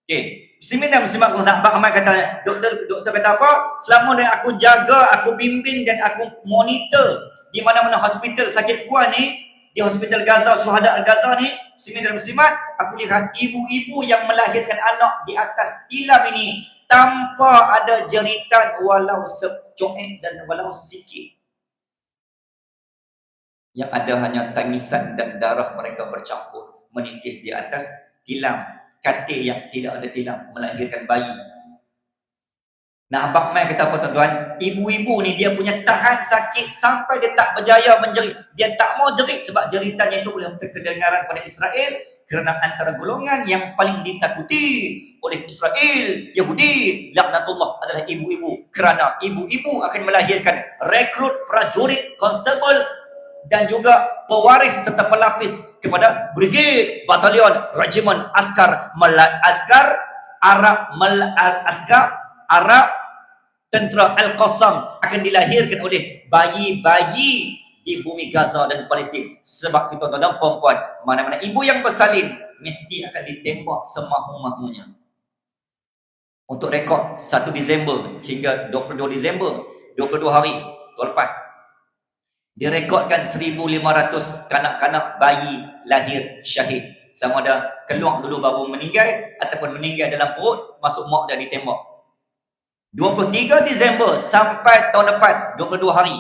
Okey, muslimin dan muslimat Allah, Abang Ahmad kata, doktor kata apa? Selama ni aku jaga, aku bimbing dan aku monitor di mana-mana hospital sakit puan ni, di Hospital Gaza, Syuhada Gaza ni, muslimin dan muslimat, aku lihat ibu-ibu yang melahirkan anak di atas tilam ini tanpa ada jeritan walau secoet dan walau sikit. Yang ada hanya tangisan dan darah mereka bercampur menitis di atas tilam katil yang tidak ada tilam melahirkan bayi. Nah, Abang Mai kata apa tuan-tuan? Ibu-ibu ni dia punya tahan sakit sampai dia tak berjaya menjerit. Dia tak mau jerit sebab jeritannya itu boleh terkedengaran pada Israel, kerana antara golongan yang paling ditakuti oleh Israel, Yahudi, laknatullah adalah ibu-ibu. Kerana ibu-ibu akan melahirkan rekrut, prajurit, konstable dan juga pewaris serta pelapis kepada brigade, batalion, regimen, askar Arab tentera Al-Qassam akan dilahirkan oleh bayi-bayi di bumi Gaza dan Palestin. Sebab itu tuan-tuan dan puan-puan, mana-mana ibu yang bersalin mesti akan ditembak semahu-mahunya. Untuk rekod 1 Disember hingga 22 Disember, 22 hari tahun lepas, direkodkan 1,500 kanak-kanak bayi lahir syahid. Sama ada keluar dulu baru meninggal ataupun meninggal dalam perut, masuk mak dah ditembak. 23 Disember sampai tahun depan 22 hari,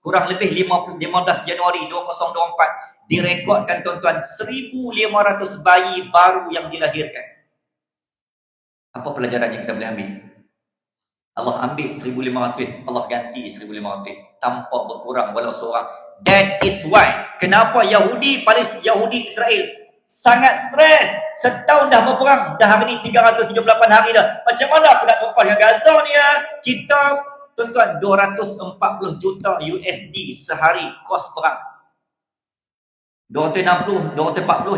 kurang lebih 15 Januari 2024, direkodkan tuan-tuan 1,500 bayi baru yang dilahirkan. Apa pelajaran yang kita boleh ambil? Allah ambil 1,500, Allah ganti 1,500 tanpa berkurang walau seorang. That is why kenapa Yahudi Israel sangat stres. Setahun dah berperang, dah hari ni 378 hari dah. Macam mana aku nak tumpah dengan Gaza ni ya? Kita tuan-tuan 240 juta USD sehari kos perang. 240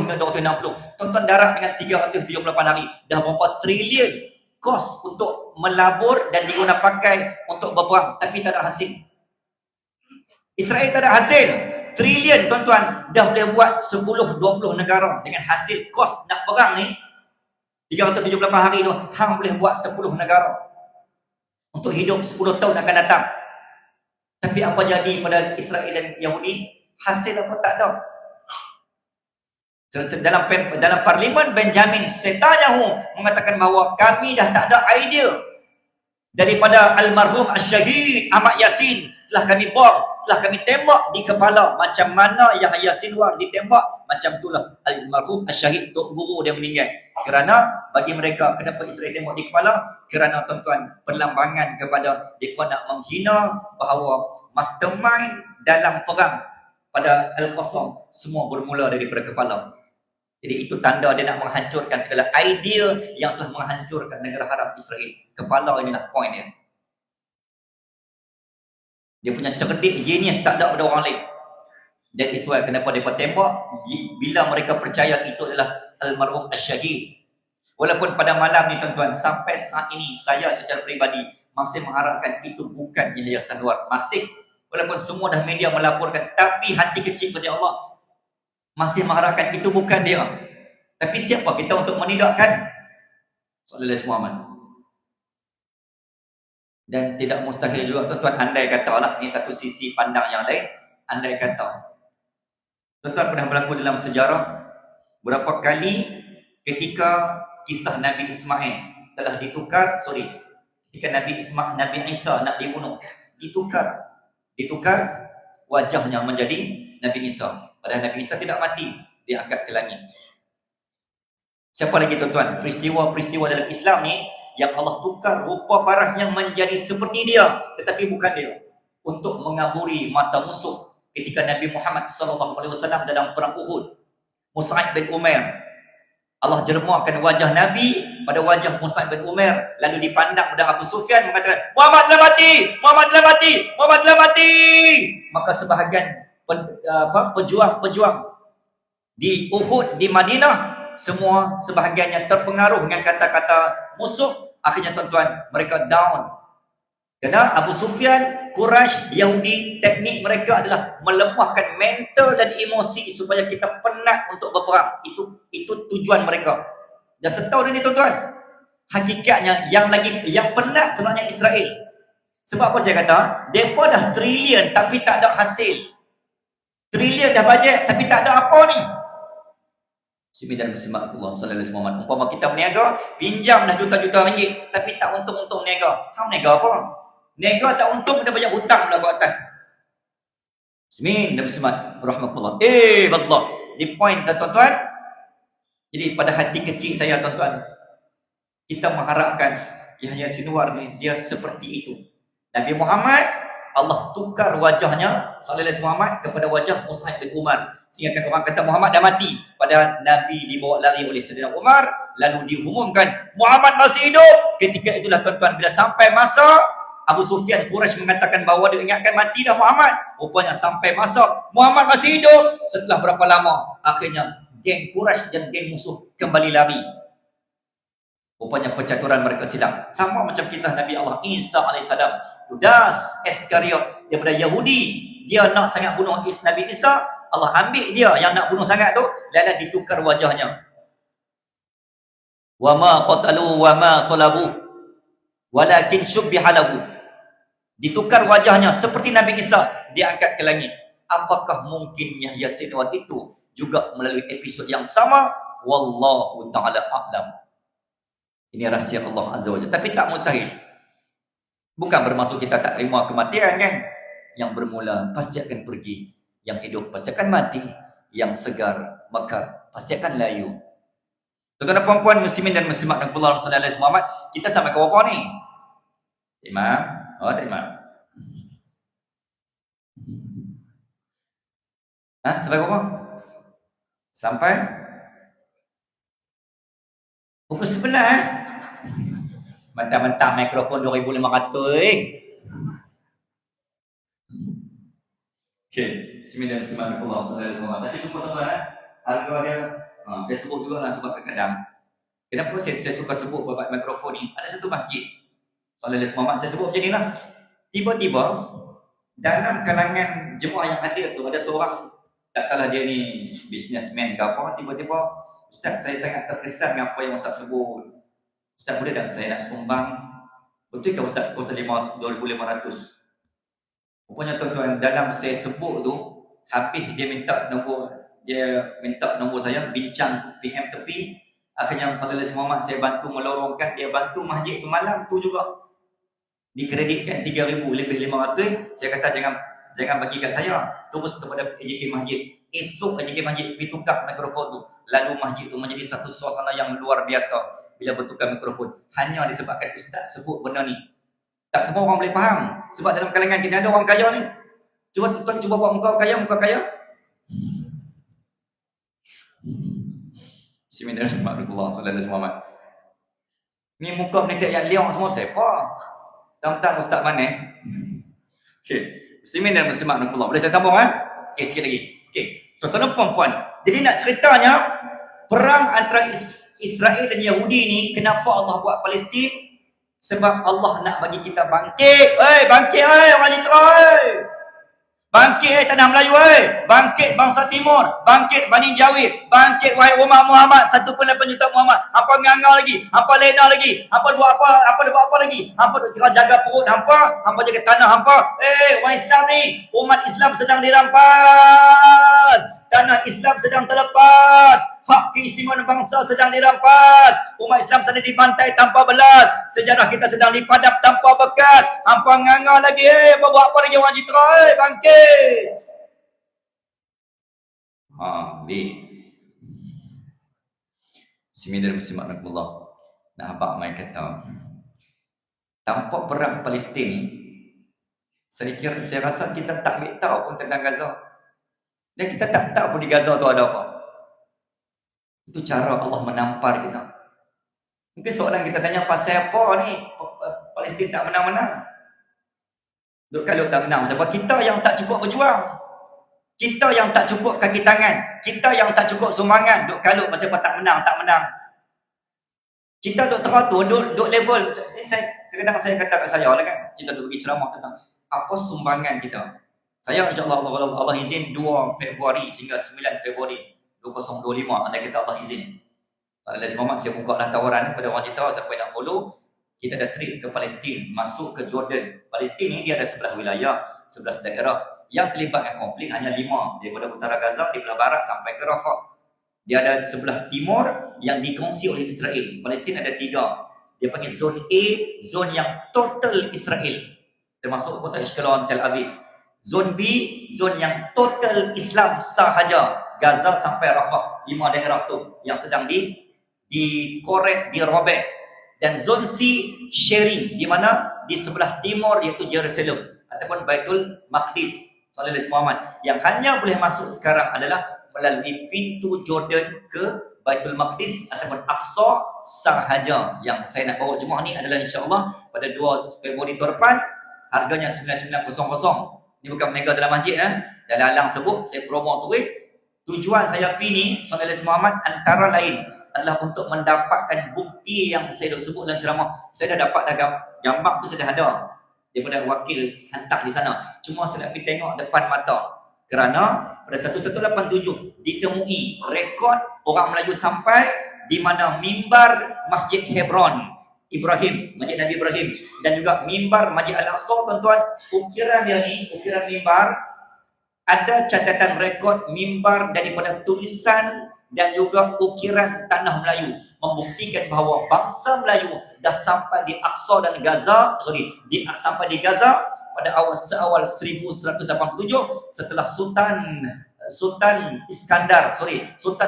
hingga 260. Tuan-tuan darab dengan 378 hari, dah berapa triliun kos untuk melabur dan diguna pakai untuk berperang, tapi tak ada hasil. Israel tak ada hasil. Triliun tuan-tuan dah boleh buat 10-20 negara dengan hasil kos nak perang ni. 378 hari tu hang boleh buat 10 negara untuk hidup 10 tahun akan datang. Tapi apa jadi pada Israel dan Yahudi? Hasil apa tak ada. Dalam parlimen, Benjamin Netanyahu mengatakan bahawa kami dah tak ada idea daripada almarhum Syahid Ahmad Yasin, telah kami bom, telah kami tembak di kepala. Macam mana Yahya Sinwar ditembak, macam itulah almarhum Syahid Tok Guru dia meninggal. Kerana bagi mereka, kenapa Israel tembak di kepala? Kerana tuan-tuan, perlambangan kepada mereka nak menghina bahawa mastermind dalam perang pada Al-Qassam semua bermula daripada kepala. Jadi itu tanda dia nak menghancurkan segala idea yang telah menghancurkan negara Arab Israel. Kepala inilah point dia. Dia punya cerdik, genius tak ada pada orang lain. That is why kenapa mereka tembak, bila mereka percaya itu adalah almarhum Syahid. Walaupun pada malam ni tuan-tuan, sampai saat ini saya secara peribadi masih mengharapkan itu bukan Yahya Sinwar. Masih, walaupun semua dah media melaporkan, tapi hati kecil kepada Allah masih mengharapkan itu bukan dia. Tapi siapa kita untuk menindakkan? Sallallahu alaihi wasallam. Dan tidak mustahil juga tuan-tuan, andai katalah, ini satu sisi pandang yang lain, andai kata tuan-tuan pernah berlaku dalam sejarah berapa kali ketika kisah Nabi Ismail telah ditukar, ketika Nabi Isa nak dibunuh, ditukar wajahnya menjadi Nabi Isa. Padahal Nabi Isa tidak mati, dia angkat ke langit. Siapa lagi tuan-tuan? Peristiwa-peristiwa dalam Islam ni yang Allah tukar rupa parasnya menjadi seperti dia, tetapi bukan dia, untuk mengaburi mata musuh. Ketika Nabi Muhammad SAW dalam perang Uhud, Mus'ab bin Umair, Allah jermuakan wajah Nabi pada wajah Mus'ab bin Umair, lalu dipandang pada Abu Sufyan mengatakan, Muhammad telah mati, Muhammad telah mati, Muhammad telah mati. Maka sebahagian pejuang di Uhud, di Madinah, semua sebahagiannya terpengaruh dengan kata-kata musuh. Akhirnya tuan-tuan, mereka down. Kerana Abu Sufyan, Quraisy, Yahudi, teknik mereka adalah melemahkan mental dan emosi supaya kita penat untuk berperang. Itu tujuan mereka. Dah setahun ini tuan-tuan, hakikatnya yang penat sebenarnya Israel. Sebab apa saya kata? Mereka dah triliun tapi tak ada hasil. Triliun dah bajet tapi tak ada apa ni. Sembilan muslimat Allah sallallahu alaihi wasallam. Umpama kita berniaga, pinjam dah juta-juta ringgit tapi tak untung-untung niaga. Hang niaga apa? Niaga tak untung, kena banyak hutang pula kat atas. Sembilan muslimat rahmatullah. Allah. Di point tuan-tuan. Jadi pada hati kecil saya tuan-tuan, kita mengharapkan Yahya Sinwar ni dia seperti itu. Nabi Muhammad, Allah tukar wajahnya sallallahu alaihi wasallam kepada wajah Mus'ab bin Umar, sehingga kan orang kata Muhammad dah mati, padahal Nabi dibawa lari oleh Sayyidina Umar, lalu diumumkan Muhammad masih hidup. Ketika itulah tuan-tuan, bila sampai masa Abu Sufyan, Quraisy mengatakan bahawa dia ingatkan mati dah Muhammad, rupanya sampai masa Muhammad masih hidup. Setelah berapa lama, akhirnya geng Quraisy dan geng musuh kembali lari. Rupanya percaturan mereka silap. Sama macam kisah Nabi Allah Isa AS. Judas Iskariot daripada Yahudi, dia nak sangat bunuh Nabi Isa. Allah ambil dia yang nak bunuh sangat tu, lalu ditukar wajahnya. Wa ma qatalu wa ma salabu walakin syubbiha lahu. Ditukar wajahnya seperti Nabi Isa, diangkat ke langit. Apakah mungkin Yahya Sinwar itu juga melalui episod yang sama? Wallahu ta'ala a'lam. Ini rahsia Allah Azza wa Jalla. Tapi tak mustahil. Bukan bermaksud kita tak terima kematian kan? Yang bermula pasti akan pergi. Yang hidup pasti akan mati. Yang segar, mekar pasti akan layu. Tuan-tuan dan puan-puan muslimin dan muslimat dan Allah sallallahu alaihi wasallam, kita sampai ke apa ni? Imam? Oh, tak imam. Sampai ke apa? Sampai pukul 11 Mentang-mentang mikrofon 2,500 Okay, bismillahirrahmanirrahim. Tadi semua tuan-tuan harga dia, saya sebut juga lah sebab kadang-kadang kenapa saya suka sebut babat mikrofon ni. Ada satu masjid Sallallahu Alaihi saya sebut macam ni lah. Tiba-tiba dalam kalangan jemaah yang hadir tu ada seorang, tak tahulah dia ni businessman ke apa, tiba-tiba, Ustaz, saya sangat terkesan dengan apa yang Ustaz sebut. Ustaz, boleh tak saya nak sumbang? Betul ke Ustaz kuasa 2,500? Rupanya tuan-tuan, dalam saya sebut tu, habis dia minta nombor saya, bincang PM tepi. Akhirnya Sallallahu Alaihi saya bantu melorongkan, dia bantu masjid tu malam tu juga. Dikreditkan 3,000 lebih 500. Saya kata jangan bagikan saya, terus kepada AJK Masjid. Esok AJK Masjid pergi tukar mikrofon tu. Lalu masjid tu menjadi satu suasana yang luar biasa bila bertukar mikrofon. Hanya disebabkan Ustaz sebut benda ni. Tak semua orang boleh faham. Sebab dalam kalangan kita ada orang kaya ni. Cuba tuan cuba buat muka kaya. Bismillahirrahmanirrahim. Ni muka menitik yang liang semua siapa? Tentang Ustaz mana? Okey. Bismillahirrahmanirrahim. Boleh saya sambung Okey, sikit lagi. Okey. Tuan-tuan dan puan-puan. Jadi nak ceritanya perang antara Israel dan Yahudi ni, kenapa Allah buat Palestin? Sebab Allah nak bagi kita bangkit. Bangkit orang Israel. Bangkit tanah Melayu Bangkit bangsa Timur. Bangkit Bani Jawid. Bangkit wahai umat Muhammad 1.8 juta Muhammad. Hampa nganga lagi, hampa lena lagi, hampa buat apa lagi? Hampa kira jaga perut hampa jaga tanah hampa. Orang Islam ni, umat Islam sedang dirampas. Tanah Islam sedang terlepas. Hak keistimewaan bangsa sedang dirampas. Umat Islam sedang dibantai tanpa belas. Sejarah kita sedang dipadap tanpa bekas. Hampa nganga lagi. Buat apa lagi orang Citra? Bangkit. Bismillahirrahmanirrahim. Nah, abang main kata, tanpa perang Palestin ni, saya rasa kita tak tahu pun tentang Gaza. Dan kita tak tahu pun di Gaza tu ada apa. Itu cara Allah menampar kita. Mungkin soalan kita tanya, pasal apa ni Palestin tak menang-menang? Kalau tak menang, sebab kita yang tak cukup berjuang. Kita yang tak cukup kaki tangan. Kita yang tak cukup sumbangan. Kalau pasal apa tak menang. Kita duk teratur, duk level. Kadang-kadang saya kata kat saya lah kan, kita duk bagi ceramah tentang apa sumbangan kita. Saya insyaAllah Allah izin 2 Februari sehingga 9 Februari 2025 anda kata Allah izin. Saya buka lah tawaran kepada orang kita, siapa yang nak follow. Kita ada trip ke Palestin, masuk ke Jordan. Palestin ni dia ada 11 wilayah, 11 daerah. Yang terlibat dengan konflik hanya 5. Daripada utara Gaza, di belah barat sampai ke Rafah. Dia ada sebelah timur yang dikongsi oleh Israel. Palestin ada 3. Dia panggil zon A, zon yang total Israel, termasuk kota Ashkelon, Tel Aviv. Zon B, zon yang total Islam sahaja, Gaza sampai Rafah. 5 daerah tu yang sedang dikorek, dirobek. Dan zon C, sharing, di mana di sebelah timur iaitu Jerusalem ataupun Baitul Maqdis. Sallallahu Alaihi Wasallam yang hanya boleh masuk sekarang adalah melalui pintu Jordan ke Baitul Maqdis ataupun Aqsa sahaja. Yang saya nak bawa jemaah ni adalah insya-Allah pada 2 Februari tahun depan, harganya 9900. Ini bukan berniaga dalam masjid Dalam alang sebut saya promo tu Tujuan saya pergi ni Sallallahu Alaihi Wasallam antara lain adalah untuk mendapatkan bukti yang saya dah sebut dalam ceramah. Saya dah dapat gambar tu, saya dah ada daripada wakil hantar di sana. Cuma saya nak pergi tengok depan mata. Kerana pada 1187 ditemui rekod orang Melayu sampai di mana mimbar Masjid Hebron Ibrahim, Masjid Nabi Ibrahim, dan juga mimbar Masjid Al-Aqsa, tuan-tuan. Ukiran dia ni, ukiran mimbar, ada catatan rekod mimbar daripada tulisan dan juga ukiran tanah Melayu, membuktikan bahawa bangsa Melayu dah sampai di Aqsa dan Gaza, sampai di Gaza pada awal 1187 setelah Sultan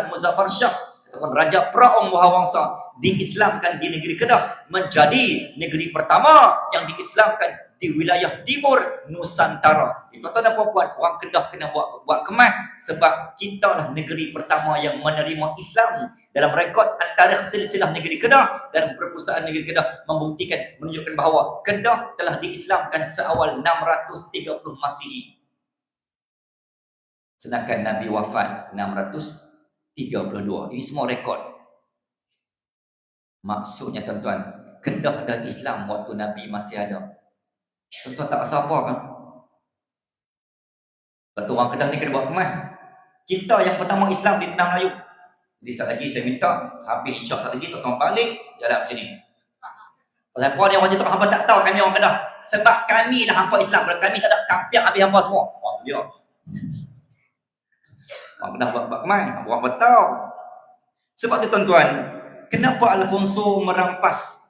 Muzaffar Shah ataupun Raja Praong Mahawangsa diislamkan di negeri Kedah, menjadi negeri pertama yang diislamkan di wilayah timur Nusantara. Itu tuan apa buat? Orang Kedah kena buat kemas, sebab kita lah negeri pertama yang menerima Islam. Dalam rekod antara silsilah negeri Kedah dan perpustakaan negeri Kedah membuktikan, menunjukkan bahawa Kedah telah diislamkan seawal 630 Masihi. Sedangkan Nabi wafat 632. Ini semua rekod. Maksudnya tuan-tuan, Kedah dan Islam waktu Nabi masih ada. Tuan-tuan tak rasa apa kan? Lepas tu orang Kedah ni kena buat kemas. Kita yang pertama Islam di Tanah Melayu. Jadi sekali lagi saya minta, habis isyak sekali lagi, tuan-tuan balik jalan macam ni. Pasal apa ni orang tu hampa tak tahu kami orang Kedah. Sebab kami dah hampa Islam. Kalau kami tak ada kapiak habis hampa semua. Oh tu dia. Orang Kedah buat kemas, orang tak tahu. Sebab tu tuan-tuan, kenapa Alfonso merampas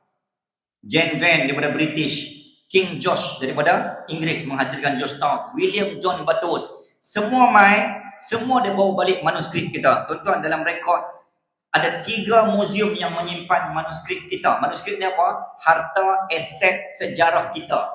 Jane Van daripada British, King George daripada Inggeris menghasilkan Georgetown, William John Bathurst, semua dia bawa balik manuskrip kita. Tuan-tuan, dalam rekod ada 3 muzium yang menyimpan manuskrip kita. Manuskrip ni apa? Harta aset sejarah kita.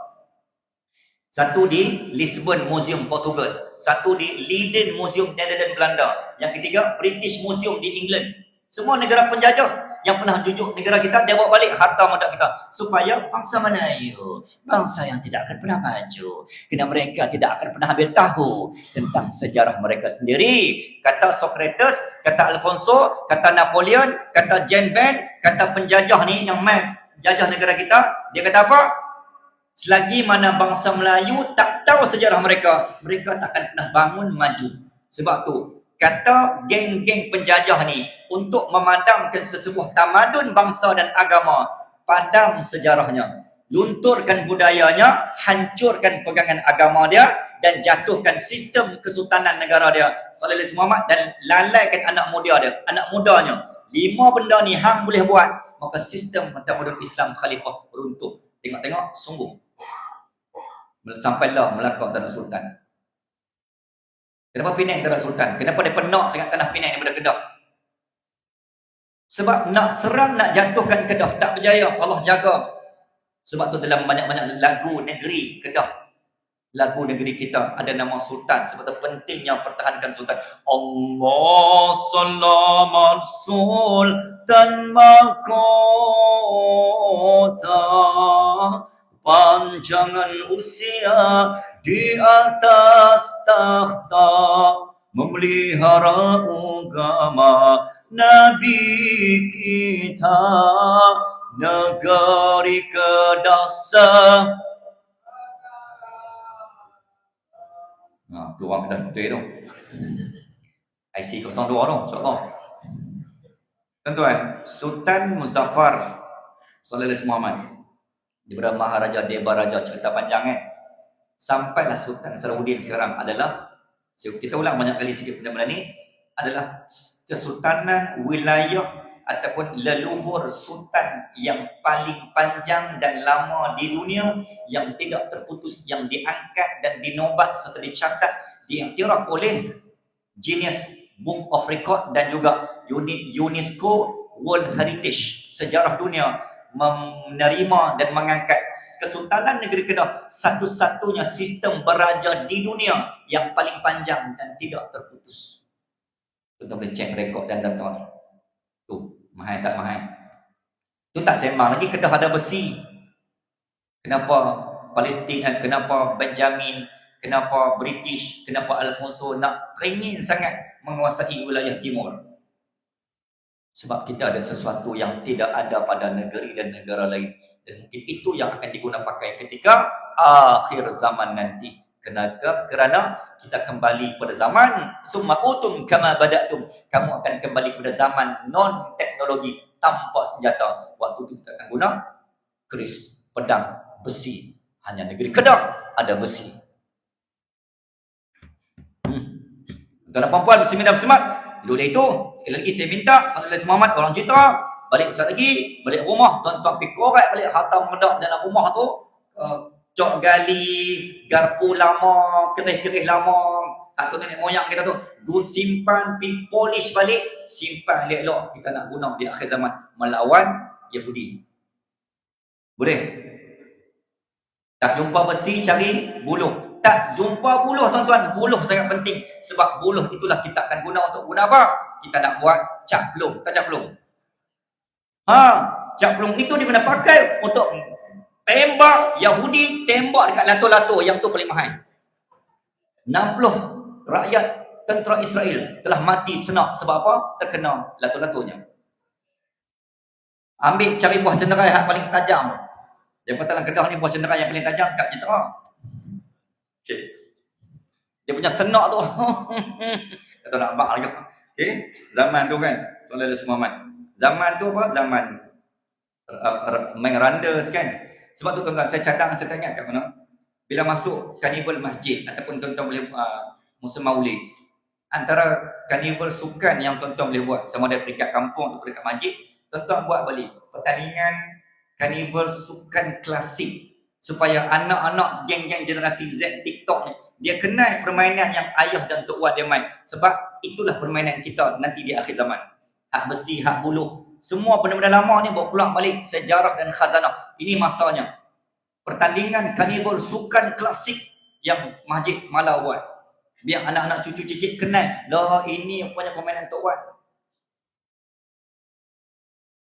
Satu di Lisbon Museum Portugal, satu di Leiden Museum Netherlands Belanda, yang ketiga British Museum di England. Semua negara penjajah yang pernah jujuk negara kita, dia bawa balik harta muda kita, supaya bangsa Melayu, bangsa yang tidak akan pernah maju, kerana mereka tidak akan pernah ambil tahu tentang sejarah mereka sendiri. Kata Socrates, kata Alfonso, kata Napoleon, kata Jane Van, kata penjajah ni yang main jajah negara kita, dia kata apa? Selagi mana bangsa Melayu tak tahu sejarah mereka, mereka tak akan pernah bangun maju. Sebab tu kata geng-geng penjajah ni, untuk memadamkan sesebuah tamadun bangsa dan agama, padam sejarahnya, lunturkan budayanya, hancurkan pegangan agama dia, dan jatuhkan sistem kesultanan negara dia Sallallahu Alaihi Muhammad, dan lalaikan anak mudanya. 5 benda ni hang boleh buat, maka sistem tamadun Islam khalifah runtuh. Tengok-tengok, sungguh sampailah Melaka tanah sultan. Kenapa Penang tanah sultan? Kenapa dia penak sangat tanah Penang daripada Kedah? Sebab nak serang, nak jatuhkan Kedah, tak berjaya. Allah jaga. Sebab tu dalam banyak-banyak lagu negeri Kedah, lagu negeri kita, ada nama sultan. Sebab tu pentingnya pertahankan sultan. Allah selamat sultan mahkota, panjangan usia di atas takhta, memelihara agama Nabi kita, negeri Kedah. Nah, tu orang Kedah betul tu. IC 02 tu, insyaAllah. Tuan-tuan, Sultan Muzaffar Sallallahu Alaihi Muhammad daripada Maharaja Debaraja, cerita panjang sampailah Sultan Salahuddin sekarang adalah, kita ulang banyak kali sikit benda-benda ni, adalah kesultanan wilayah ataupun leluhur sultan yang paling panjang dan lama di dunia, yang tidak terputus, yang diangkat dan dinobat serta dicatat, diiktiraf oleh Guinness Book of Record dan juga UNESCO World Heritage, sejarah dunia, menerima dan mengangkat Kesultanan Negeri Kedah, satu-satunya sistem beraja di dunia yang paling panjang dan tidak terputus. Kita boleh cek rekod dan data ni. Tu, mahal tak mahal. Tu tak sembang lagi Kedah ada besi. Kenapa Palestin, kenapa Benjamin, kenapa British, kenapa Alfonso nak keringin sangat menguasai wilayah timur. Sebab kita ada sesuatu yang tidak ada pada negeri dan negara lain. Dan mungkin itu yang akan digunakan pakai ketika akhir zaman nanti. Kerana kita kembali pada zaman summa utum kama bada'tum. Kamu akan kembali pada zaman non teknologi tanpa senjata. Waktu itu kita akan guna keris, pedang, besi. Hanya negeri Kedah ada besi. Tuan dan puan-puan, muslimin dan muslimat, dulu itu sekali lagi saya minta Sallallahu Muhammad orang kita balik sekali lagi, balik rumah, tuan-tuan pergi korek balik harta medak dalam rumah tu, cok gali, garpu lama, kerih-kerih lama, atau nenek moyang kita tu, simpan, pergi polish balik, simpan elok-elok, kita nak guna di akhir zaman melawan Yahudi. Boleh? Tak jumpa besi, cari buluh. Tak jumpa buluh, tuan-tuan. Buluh sangat penting. Sebab buluh itulah kita akan guna untuk guna apa? Kita nak buat cap pelung. Tak cap pelung? Cap pelung itu dia guna pakai untuk tembak Yahudi, tembak dekat lato-lato. Yang tu paling mahal. 60 rakyat tentera Israel telah mati senak. Sebab apa? Terkena lato-latonya. Ambil cari buah cenderai yang paling tajam. Yang kata dalam Kedah ni buah cenderai yang paling tajam kat jentera. Okay. Dia punya senak tu. Kata nak abang lagi. Okay. Zaman tu kan. Sallallahu Muhammad. Zaman tu apa? Zaman main randas kan. Sebab tu tuan-tuan saya cadang, saya tanya kat mana. Bila masuk karnival masjid ataupun tuan-tuan boleh musim maulid. Antara karnival sukan yang tuan-tuan boleh buat. Sama ada peringkat kampung atau peringkat masjid. Tuan-tuan buat balik pertandingan karnival sukan klasik. Supaya anak-anak geng-geng generasi Z TikTok ni, dia kenal permainan yang ayah dan tok wan dia main. Sebab itulah permainan kita nanti di akhir zaman. Hak besi, hak buluh. Semua benda-benda lama ni bawa pulang balik sejarah dan khazanah. Ini masanya. Pertandingan karnival sukan klasik yang Masjid Malau buat. Biar anak-anak cucu cicit kenal. Lah ini punya permainan tok wan.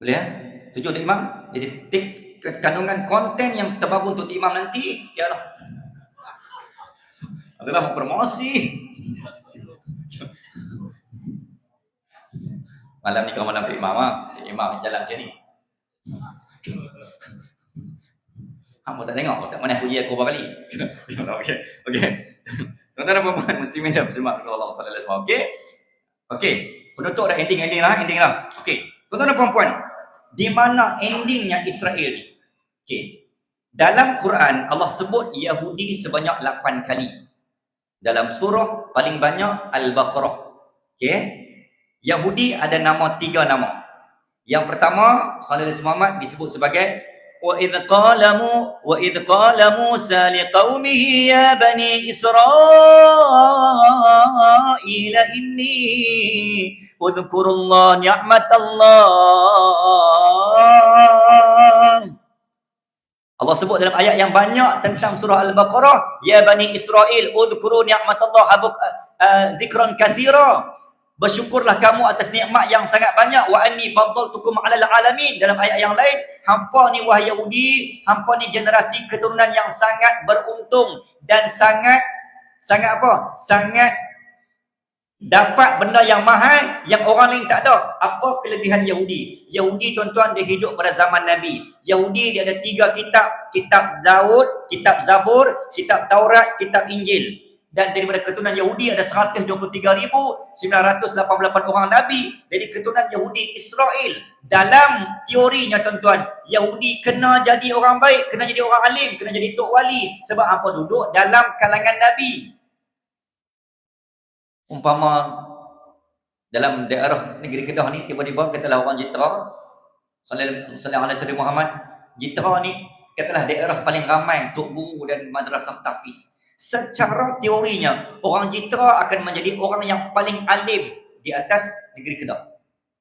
Boleh ya? Setuju Tok Imam? Jadi kandungan konten yang terbaru untuk imam nanti ialah adalah promosi. Malam ni kau malam Pak Imam imam jalan macam ni. Kamu tak tengok Ustaz mana puji aku berapa kali. Okey. Tuan-tuan dan puan-puan muslimin dan muslimat sallallahu alaihi wasallam. Okey. Penutup dah ending lah. Okey. Tuan-tuan dan puan-puan, di mana endingnya Israel ni? Okay. Dalam Quran Allah sebut Yahudi sebanyak 8 kali. Dalam surah paling banyak Al-Baqarah. Okay. Yahudi ada nama 3 nama. Yang pertama Sallallahu Muhammad disebut sebagai wa idh qala Musa liqaumihi ya bani Israil inni udhkurullah ni'matallah. Allah sebut dalam ayat yang banyak tentang surah Al-Baqarah, ya bani Israel udhkuru ni'matallah dzikran katsira. Bersyukurlah kamu atas nikmat yang sangat banyak. Wa anni faddaltukum 'alal alamin. Dalam ayat yang lain, hampa ni wahai Yahudi, hampa ni generasi keturunan yang sangat beruntung dan sangat apa? Sangat dapat benda yang mahal yang orang lain tak ada. Apa kelebihan Yahudi? Yahudi tuan-tuan dia hidup pada zaman Nabi. Yahudi dia ada 3 kitab. Kitab Daud, kitab Zabur, kitab Taurat, kitab Injil. Dan daripada keturunan Yahudi ada 123,988 orang Nabi. Dari keturunan Yahudi Israel. Dalam teorinya tuan-tuan, Yahudi kena jadi orang baik, kena jadi orang alim, kena jadi tok wali. Sebab apa? Duduk dalam kalangan Nabi. Umpama dalam daerah negeri Kedah ni tiba-tiba katalah orang Jitra Sallallahu Alaihi Muhammad, Jitra ni katalah daerah paling ramai tok guru dan madrasah tahfiz. Secara teorinya orang Jitra akan menjadi orang yang paling alim di atas negeri Kedah.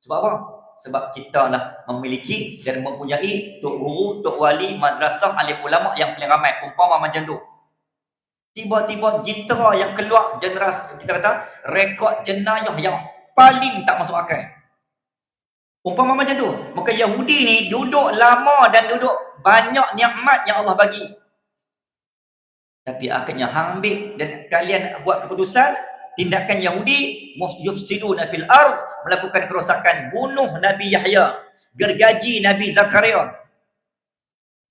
Sebab apa? Sebab kita lah memiliki dan mempunyai tok guru, tok wali, madrasah, alim ulama yang paling ramai. Umpama macam tu. Tiba-tiba Jitra yang keluar generasi, kita kata rekod jenayah yang paling tak masuk akal. Umpama macam tu. Maka Yahudi ni duduk lama dan duduk banyak nikmat yang Allah bagi. Tapi akhirnya hang ambil dan kalian buat keputusan tindakan Yahudi yufsiduna fil ard, melakukan kerosakan, bunuh Nabi Yahya, gergaji Nabi Zakaria,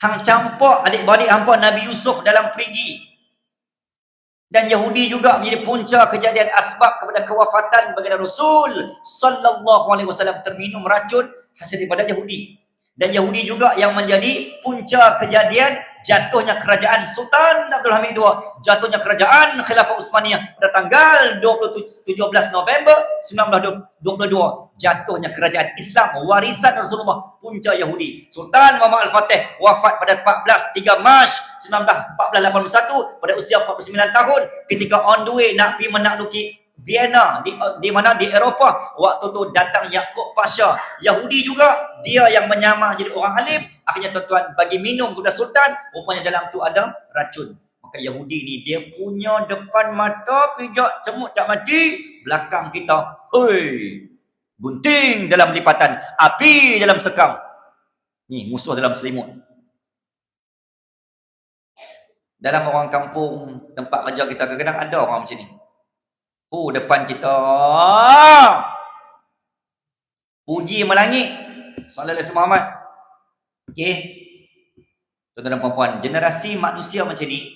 hang campak adik-beradik hampa Nabi Yusuf dalam perigi. Dan Yahudi juga menjadi punca kejadian asbab kepada kewafatan baginda Rasul sallallahu alaihi wasallam, terminum racun hasil daripada Yahudi. Dan Yahudi juga yang menjadi punca kejadian jatuhnya kerajaan Sultan Abdul Hamid II, jatuhnya kerajaan Khilafah Utsmaniyah pada tanggal 17 November 1922, jatuhnya kerajaan Islam warisan Rasulullah, punca Yahudi. Sultan Muhammad Al-Fatih wafat pada 3 Mac 1481 pada usia 49 tahun ketika on the way nak pergi menakluki Vienna di mana di Eropah. Waktu tu datang Yakub Pasha, Yahudi juga, dia yang menyamar jadi orang alim. Akhirnya tuan-tuan bagi minum kepada sultan, rupanya dalam tu ada racun. Maka Yahudi ni dia punya depan mata pijak cemuk tak mati, belakang kita oi gunting dalam lipatan, api dalam sekam. Ni musuh dalam selimut. Dalam orang kampung tempat kerja kita kadang-kadang ada orang macam ni. Depan kita puji melangit sallallahu alaihi Muhammad. Okey, tuan-tuan dan puan-puan, generasi manusia macam ni,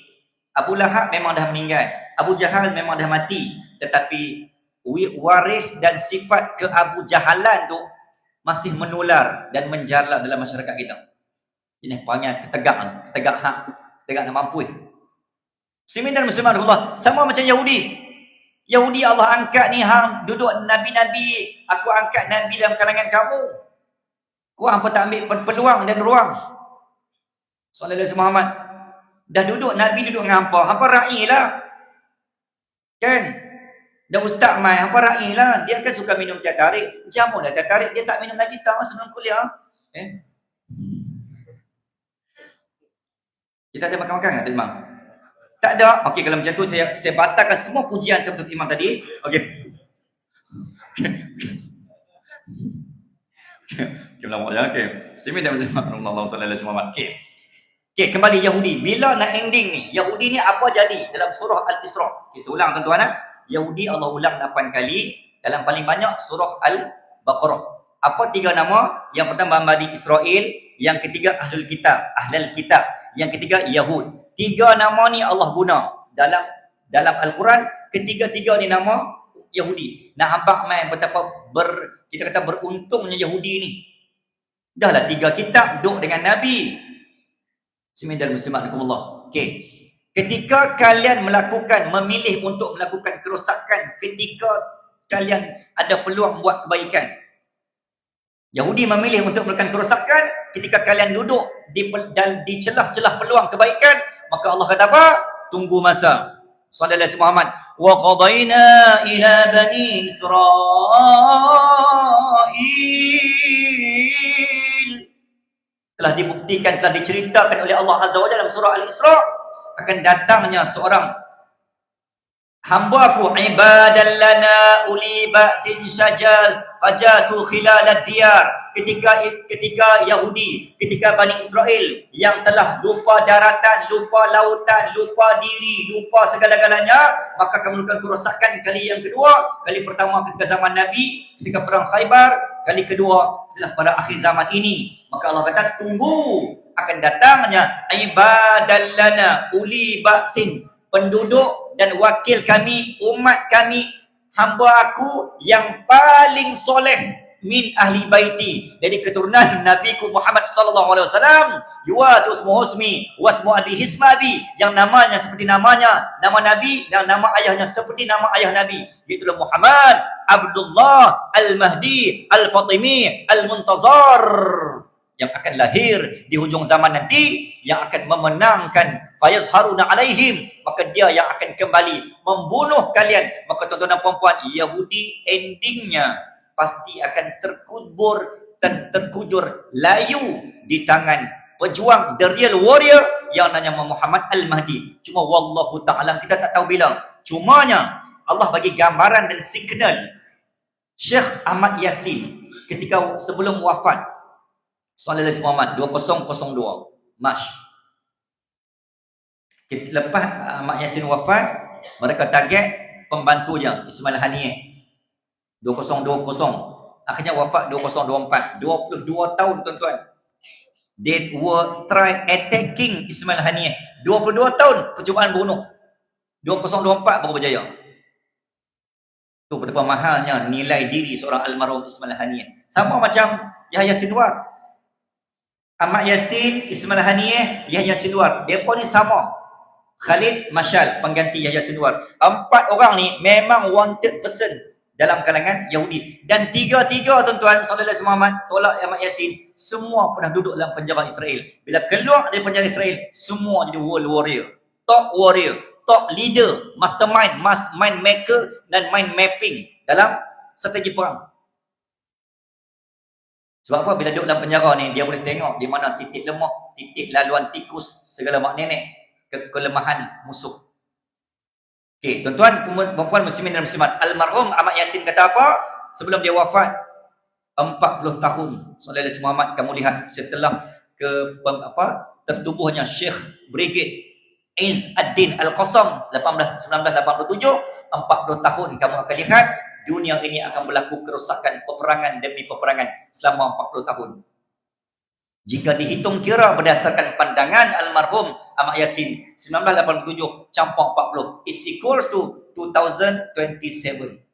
Abu Lahab memang dah meninggal, Abu Jahal memang dah mati, tetapi waris dan sifat ke-Abu Jahalan tu masih menular dan menjalar dalam masyarakat kita. Ini panggil ketegak hak, ketegak nak mampu. Muslimin dan muslimat Allah, sama macam Yahudi. Yahudi Allah angkat ni, hang duduk nabi-nabi, aku angkat nabi dalam kalangan kamu. Kau hampa tak ambil peluang dan ruang. Sallallahu alaihi Muhammad. Dah duduk nabi duduk dengan hampa ra'i lah. Kan? Dah ustaz mai, hampa ra'i lah. Dia kan suka minum teh tarik. Jamu lah teh tarik, dia tak minum lagi tak sebelum kuliah. Kita ada makan-makan tak Imam? Tak ada. Okey, kalau macam tu saya batalkan semua pujian saya untuk Imam tadi. Okey. Okey, lama ya. Okey. Simi dan Allah sallallahu alaihi wasallam. Okey, kembali Yahudi. Bila nak ending ni? Yahudi ni apa jadi dalam surah Al-Isra? Okey, saya ulang tuan-tuan. Yahudi Allah ulang 8 kali, dalam paling banyak surah Al-Baqarah. Apa 3 nama? Yang pertama Bani Israel, yang ketiga Ahlul Kitab, yang ketiga Yahud. 3 nama ni Allah guna dalam Al-Quran. Ketiga-tiga ni nama Yahudi. Nak habaq main betapa kita kata beruntungnya Yahudi ni. Dahlah 3 kitab duduk dengan Nabi. Bismillahirrahmanirrahim. Okey. Ketika kalian memilih untuk melakukan kerosakan, ketika kalian ada peluang buat kebaikan. Yahudi memilih untuk melakukan kerosakan ketika kalian duduk di celah-celah peluang kebaikan. Maka Allah kata apa? Tunggu masa. Sallallahu alaihi Muhammad. Wa qadaina ila bani Israil. Telah dibuktikan, telah diceritakan oleh Allah Azza wa Jalla dalam surah Al-Isra, akan datangnya seorang hamba aku, ibadan lana uli ba'sin syajal fajasu khilal diyar. Ketika Yahudi, ketika Bani Israel yang telah lupa daratan, lupa lautan, lupa diri, lupa segala-galanya, maka akan melakukan kerosakan kali yang kedua. Kali pertama ketika zaman Nabi, ketika perang Khaybar. Kali kedua adalah pada akhir zaman ini. Maka Allah kata tunggu, akan datangnya ibadan lana uli ba'sin, penduduk dan wakil kami, umat kami, hamba aku yang paling soleh min ahli baiti, dari keturunan Nabiku Muhammad sallallahu alaihi wasallam, yuatu ismuhusmi wasmu abi hismabi, yang namanya seperti namanya, nama Nabi dan nama ayahnya seperti nama ayah Nabi, iaitu Muhammad Abdullah Al-Mahdi Al-Fatimi Al-Muntazar, yang akan lahir di hujung zaman nanti, yang akan memenangkan fayazharuna alaihim, maka dia yang akan kembali membunuh kalian. Maka tuan-tuan dan puan-puan, Yahudi endingnya pasti akan terkubur dan terkujur layu di tangan pejuang, the real warrior yang namanya Muhammad Al-Mahdi. Cuma wallahu ta'ala kita tak tahu bila. Cumanya Allah bagi gambaran dan signal. Syekh Ahmad Yasin ketika sebelum wafat sallallahu alaihi Muhammad 2002 Mac. Lepas Ahmad Yasin wafat, mereka target pembantunya Ismail Haniyeh 2020, akhirnya wafat 2024, 22 tahun tuan-tuan. They were try attacking Ismail Haniyeh, 22 tahun percubaan bunuh. 2024 baru berjaya. Tu betapa mahalnya nilai diri seorang almarhum Ismail Haniyeh. Sama macam Yahya Sinwar, Ahmad Yassin, Ismail Haniyeh, Yahya Sinwar. Mereka ni sama. Khalid Mashal, pengganti Yahya Sinwar. 4 orang ni memang wanted person dalam kalangan Yahudi. Dan tiga-tiga tuan-tuan, Sallallahu Alaihi Muhammad tolak Ahmad Yassin. Semua pernah duduk dalam penjara Israel. Bila keluar dari penjara Israel, semua jadi world warrior. Warrior, top leader, mastermind, mind maker dan mind mapping dalam strategi perang. Sebab apa? Bila duduk dalam penjara ni, dia boleh tengok di mana titik lemah, titik laluan tikus, segala mak nenek, kelemahan musuh. Okey, tuan-tuan, perempuan muslimin dan muslimat, almarhum Ahmad Yassin kata apa? Sebelum dia wafat, 40 tahun, Sallallahu Alaihi Muhammad, kamu lihat setelah tertubuhnya Syekh Brigade Izz ad-Din Al-Qassam 1987, 40 tahun kamu akan lihat dunia ini akan berlaku kerosakan peperangan demi peperangan selama 40 tahun. Jika dihitung kira berdasarkan pandangan almarhum Ahmad Yassin, 1987 campur 40 is equals to 2027.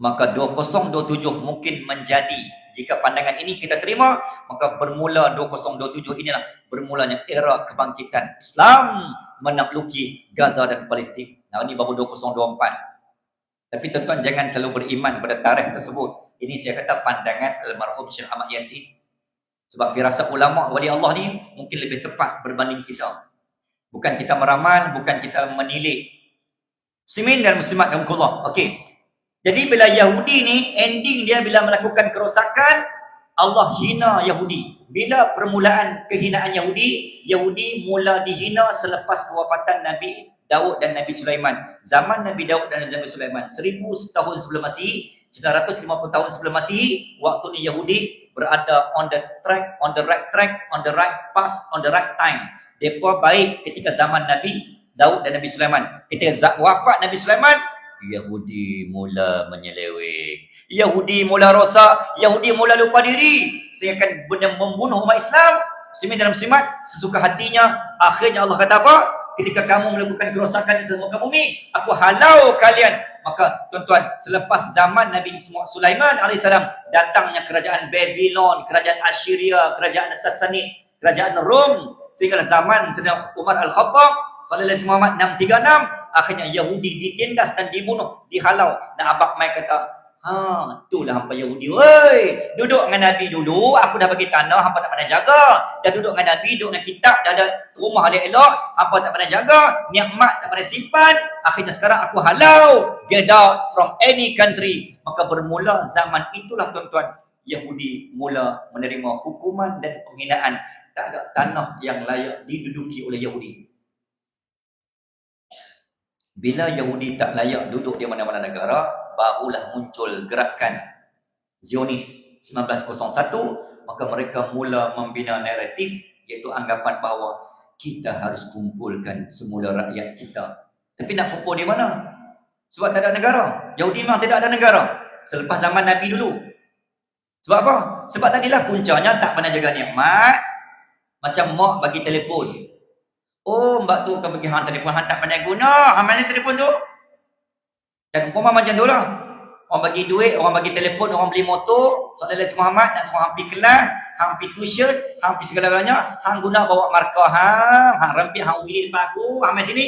Maka 2027 mungkin menjadi, jika pandangan ini kita terima, maka bermula 2027 inilah bermulanya era kebangkitan Islam menakluki Gaza dan Palestin. Nah, ini baru 2024. Tapi tuan-tuan jangan terlalu beriman pada tarikh tersebut. Ini saya kata pandangan almarhum Syekh Ahmad Yassin. Sebab firasat ulama wali Allah ni mungkin lebih tepat berbanding kita. Bukan kita meramal, bukan kita menilik. Muslimin dan muslimat rahmatullah. Okey. Jadi bila Yahudi ni, ending dia bila melakukan kerosakan, Allah hina Yahudi. Bila permulaan kehinaan Yahudi, Yahudi mula dihina selepas kewafatan Nabi Daud dan Nabi Sulaiman. Zaman Nabi Daud dan Nabi Sulaiman, 1000 tahun sebelum Masihi, 950 tahun sebelum Masihi, waktu ni Yahudi berada on the track, on the right track, on the right path, on the right time. Mereka baik ketika zaman Nabi Daud dan Nabi Sulaiman. Ketika wafat Nabi Sulaiman, Yahudi mula menyeleweng, Yahudi mula rosak, Yahudi mula lupa diri, sehingga akan membunuh umat Islam. Muslimin dalam muslimat sesuka hatinya. Akhirnya Allah kata apa? Ketika kamu melakukan kerosakan di muka bumi, aku halau kalian. Maka tuan-tuan, selepas zaman Nabi Sulaiman AS, datangnya kerajaan Babylon, kerajaan Assyria, kerajaan Sassanid, kerajaan Rom, sehingga zaman Sayyidina Umar Al-Khattab Sallallahu Alaihi Muhammad 636, akhirnya Yahudi ditindas dan dibunuh, dihalau. Dan Abang Mai kata, itulah hampa Yahudi. Woi, duduk dengan Nabi dulu, aku dah bagi tanah, hampa tak pandai jaga. Dah duduk dengan Nabi, duduk dengan kitab, dah ada rumah elok-elok, hampa tak pandai jaga, nikmat tak pandai simpan. Akhirnya sekarang aku halau, get out from any country. Maka bermula zaman itulah tuan-tuan, Yahudi mula menerima hukuman dan penghinaan. Tak ada tanah yang layak diduduki oleh Yahudi. Bila Yahudi tak layak duduk di mana-mana negara, barulah muncul gerakan Zionis 1901, maka mereka mula membina naratif, iaitu anggapan bahawa kita harus kumpulkan semula rakyat kita. Tapi nak kumpul di mana? Sebab tak ada negara. Yahudi memang tidak ada negara selepas zaman Nabi dulu. Sebab apa? Sebab tadilah puncanya tak pernah jaga nikmat. Macam mak bagi telefon. Oh, mbak tu akan bagi hang telefon, hang tak pandai guna. Hang mana telefon tu? Dan umpama macam tu lah. Orang bagi duit, orang bagi telefon, orang beli motor. Sallallahu Alaihi Muhammad nak suruh hang pergi kelas, hang pergi tuition, hang pergi segala-galanya, hang guna bawa markah hang rampik, hang wilih depan aku, hang main sini.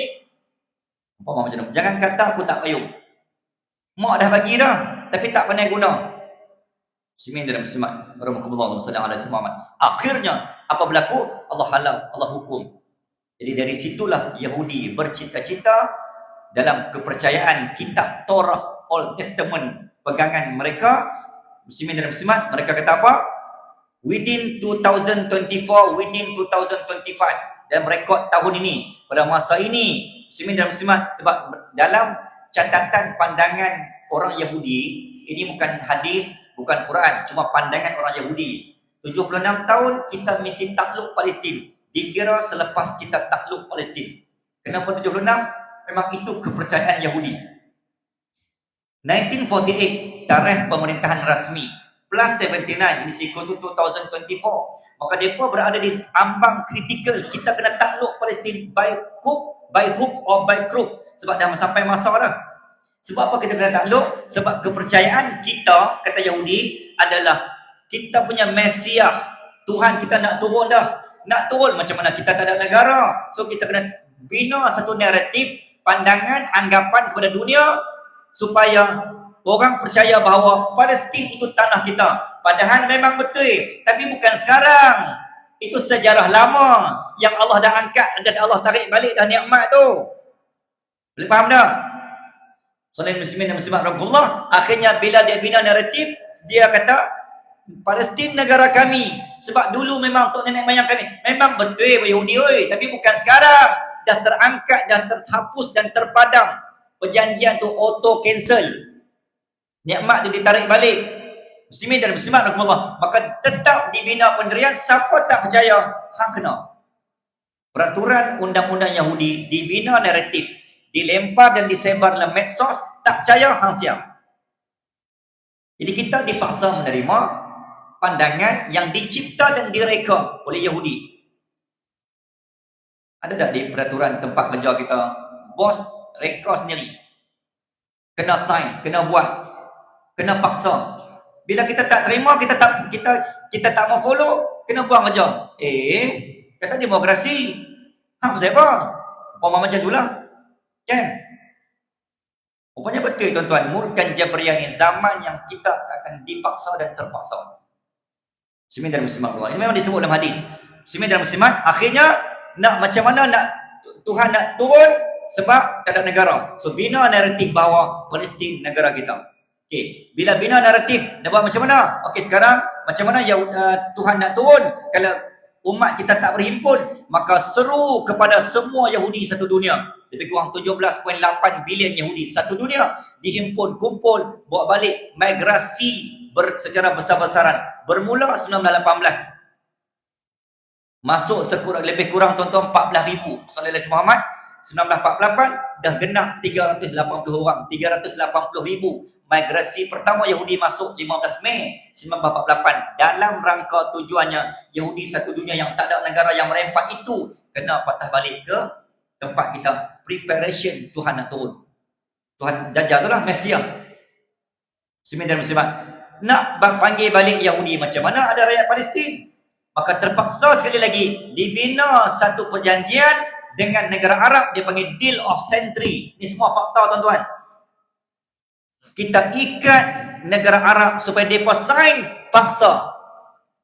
Umpama macam tu. Jangan kata aku tak payung. Mak dah bagi dah, tapi tak pandai guna. Muslimin dan muslimat rahmatullah sallallahu alaihi wasallam. Akhirnya apa berlaku? Allah halau, Allah hukum. Jadi dari situlah Yahudi bercita-cita dalam kepercayaan kitab Torah, Old Testament, pegangan mereka. Muslimin dan muslimat, mereka kata apa? Within 2024, within 2025. Dan rekod tahun ini, pada masa ini, muslimin dan muslimat, sebab dalam catatan pandangan orang Yahudi, ini bukan hadis, bukan Quran, cuma pandangan orang Yahudi. 76 tahun kita misi takluk Palestin. Dikira selepas kita takluk Palestin. Kenapa 76? Memang itu kepercayaan Yahudi. 1948, tarikh pemerintahan rasmi, plus 79, ini equal to 2024. Maka mereka berada di ambang kritikal. Kita kena takluk Palestin by hook or by crook. Sebab dah sampai masa dah. Sebab apa kita kena takluk? Sebab kepercayaan kita, kata Yahudi, adalah kita punya Mesiah. Tuhan kita nak turun dah. Nak turun macam mana kita tak ada negara. So kita kena bina satu naratif, pandangan, anggapan kepada dunia supaya orang percaya bahawa Palestin itu tanah kita. Padahal memang betul, tapi bukan sekarang. Itu sejarah lama yang Allah dah angkat dan Allah tarik balik dah nikmat tu. Boleh faham tak? Soalan muslimin dan muslimat rahmatullah, akhirnya bila dia bina naratif, dia kata Palestin negara kami. Sebab dulu memang tok nenek moyang kami. Memang betul Yahudi oi, tapi bukan sekarang. Dah terangkat, dah terhapus dan terpadam. Perjanjian tu auto cancel. Nikmat tu ditarik balik. Muslimin dan muslimat rahmatullah, maka tetap dibina pendirian. Siapa tak percaya, hang kena. Peraturan undang-undang Yahudi dibina naratif, dilempar dan disebar dalam medsos, tak percaya, hang siap. Jadi kita dipaksa menerima pandangan yang dicipta dan direka oleh Yahudi. Ada tak di peraturan tempat kerja kita, bos reka sendiri, kena sign, kena buat, kena paksa. Bila kita tak terima, kita tak mau follow, kena buang kerja. Kata demokrasi. Hang siapa? Apa macam itulah. Kan? Rupanya betul tuan-tuan, Mulkan Jabriyah ni zaman yang kita akan dipaksa dan terpaksa. Muslimin dan muslimat Allah. Ini memang disebut dalam hadis. Muslimin dan muslimat, akhirnya nak macam mana nak Tuhan nak turun sebab tak ada negara. So bina naratif bahawa Palestin negara kita. Okey, bila bina naratif, nak buat macam mana? Okey, sekarang macam mana Tuhan nak turun kalau umat kita tak berhimpun? Maka seru kepada semua Yahudi satu dunia. Lebih kurang 17.8 bilion Yahudi satu dunia dihimpun, kumpul, bawa balik, migrasi secara besar-besaran. Bermula 1918. Masuk lebih kurang tuan-tuan 14,000. Sallallahu Muhammad 1948 dah genap 380 orang, 380,000. Migrasi pertama Yahudi masuk 15 Mei 1948 dalam rangka tujuannya Yahudi satu dunia yang tak ada negara yang merempat itu kena patah balik ke tempat kita. Preparation Tuhan nak turun. Tuhan Dajjal itulah Mesiah. Muslimin dan muslimat, nak panggil balik Yahudi macam mana ada rakyat Palestin? Maka terpaksa sekali lagi dibina satu perjanjian dengan negara Arab, dia panggil Deal of Century. Ini semua fakta tuan-tuan. Kita ikat negara Arab supaya mereka sign paksa.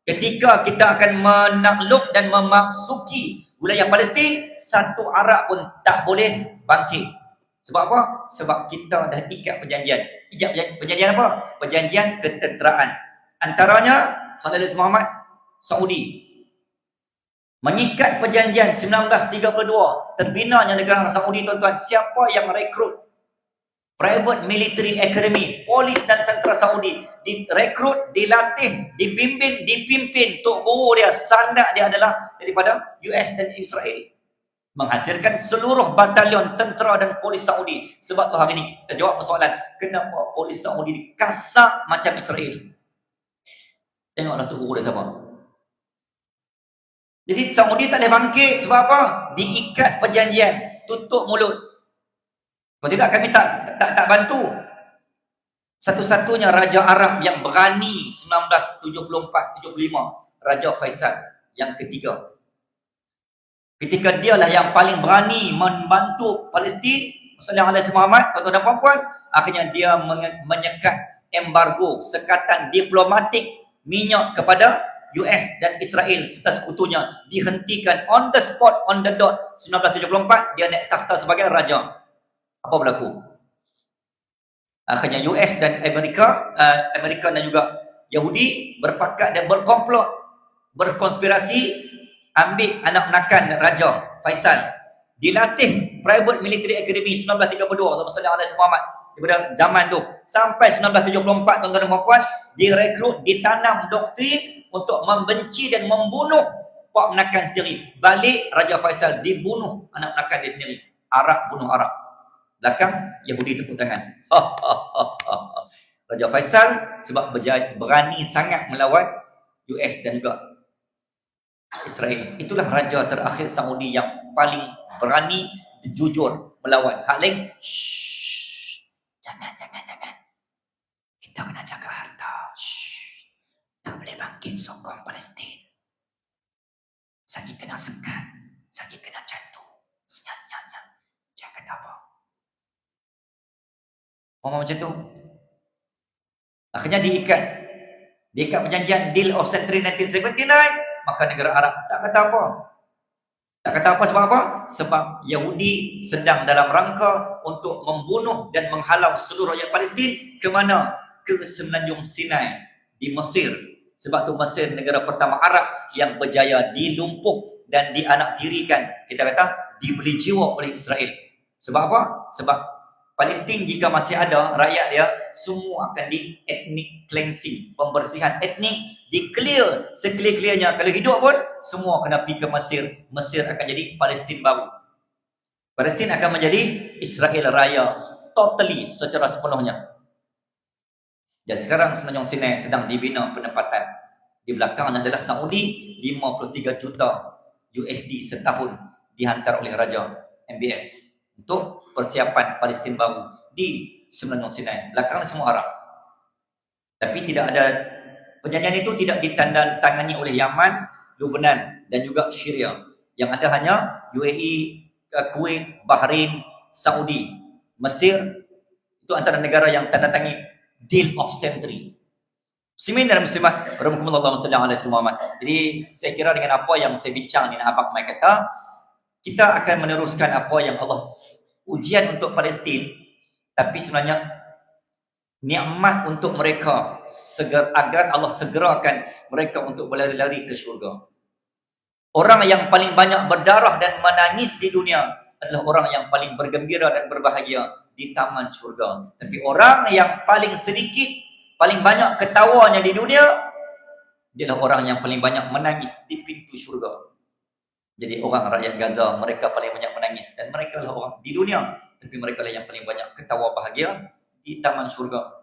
Ketika kita akan menakluk dan memasuki wilayah Palestin, satu Arab pun tak boleh bangkit. Sebab apa? Sebab kita dah ikat perjanjian. Perjanjian apa? Perjanjian ketenteraan. Antaranya Sallallahu Muhammad Saudi mengikat perjanjian 1932, terbinanya negara Saudi tuan-tuan. Siapa yang rekrut? Private Military Academy, polis dan tentera Saudi direkrut, dilatih, dibimbing, dipimpin. Tok guru dia, sandak dia adalah daripada US dan Israel. Menghasilkan seluruh batalion tentera dan polis Saudi. Sebab tu hari ni kita jawab persoalan, kenapa polis Saudi dikasak macam Israel? Tengoklah tok guru dia siapa. Jadi Saudi tak boleh bangkit. Sebab apa? Diikat perjanjian, tutup mulut. Kalau tidak kami tak bantu. Satu-satunya Raja Arab yang berani 1974-75, Raja Faisal yang ketiga. Ketika dialah yang paling berani membantu Palestin, Sallallahu Muhammad, tuan-tuan dan puan-puan, akhirnya dia menyekat embargo, sekatan diplomatik minyak kepada US dan Israel serta sekutunya dihentikan on the spot, on the dot. 1974 dia naik takhta sebagai raja. Apa berlaku? Akhirnya US dan Amerika dan juga Yahudi berpakat dan berkomplot, berkonspirasi, ambil anak menakan Raja Faisal, dilatih Private Military Academy 1932 Sallallahu Muhammad daripada zaman tu sampai 1974 tuan-tuan dan puan-puan, direkrut, ditanam doktrin untuk membenci dan membunuh pak menakan sendiri. Balik Raja Faisal dibunuh anak menakan dia sendiri. Arab bunuh Arab. Belakang Yahudi tepuk tangan. Raja Faisal sebab berani sangat melawan US dan juga Israel. Itulah raja terakhir Saudi yang paling berani, jujur melawan. Hak lain, jangan. Kita kena jaga harta. Tak boleh bangkit sokong Palestin. Sakit kena sekat, sakit kena jatuh. Senyap-senyap. Jangan kata apa. Orang macam tu. Akhirnya diikat perjanjian Deal of Century 1979, maka negara Arab tak kata apa. Tak kata apa sebab apa? Sebab Yahudi sedang dalam rangka untuk membunuh dan menghalau seluruh rakyat Palestin ke mana? Ke semenanjung Sinai di Mesir. Sebab tu Mesir negara pertama Arab yang berjaya dilumpuh dan dianaktirikan. Kita kata dibeli jiwa oleh Israel. Sebab apa? Sebab Palestin jika masih ada rakyat dia, semua akan di ethnic cleansing, pembersihan etnik, di clear seclear-clearnya. Kalau hidup pun semua kena pergi ke Mesir. Mesir akan jadi Palestin baru. Palestin akan menjadi Israel Raya totally, secara sepenuhnya. Dan sekarang semenanjung Sinai sedang dibina penempatan. Di belakangnya adalah Saudi, 53 juta USD setahun dihantar oleh Raja MBS untuk persiapan Palestin baru di semenanjung Sinai. Belakang semua Arab. Tapi tidak ada, perjanjian itu tidak ditandatangani oleh Yaman, Lebanon dan juga Syria. Yang ada hanya UAE, Kuwait, Bahrain, Saudi, Mesir. Itu antara negara yang tanda tangi Deal of Century. Muslimin dan muslimat, rahmatullah sallallahu alaihi wasallam. Jadi saya kira dengan apa yang saya bincang ni, Abang Mai kata, kita akan meneruskan apa yang Allah ujian untuk Palestin, tapi sebenarnya nikmat untuk mereka agar Allah segerakan mereka untuk berlari-lari ke syurga. Orang yang paling banyak berdarah dan menangis di dunia adalah orang yang paling bergembira dan berbahagia di taman syurga. Tapi orang yang paling sedikit, paling banyak ketawanya di dunia, dia adalah orang yang paling banyak menangis di pintu syurga. Jadi orang rakyat Gaza, mereka paling banyak menangis. Dan mereka adalah orang di dunia, tapi mereka lah yang paling banyak ketawa bahagia di taman syurga.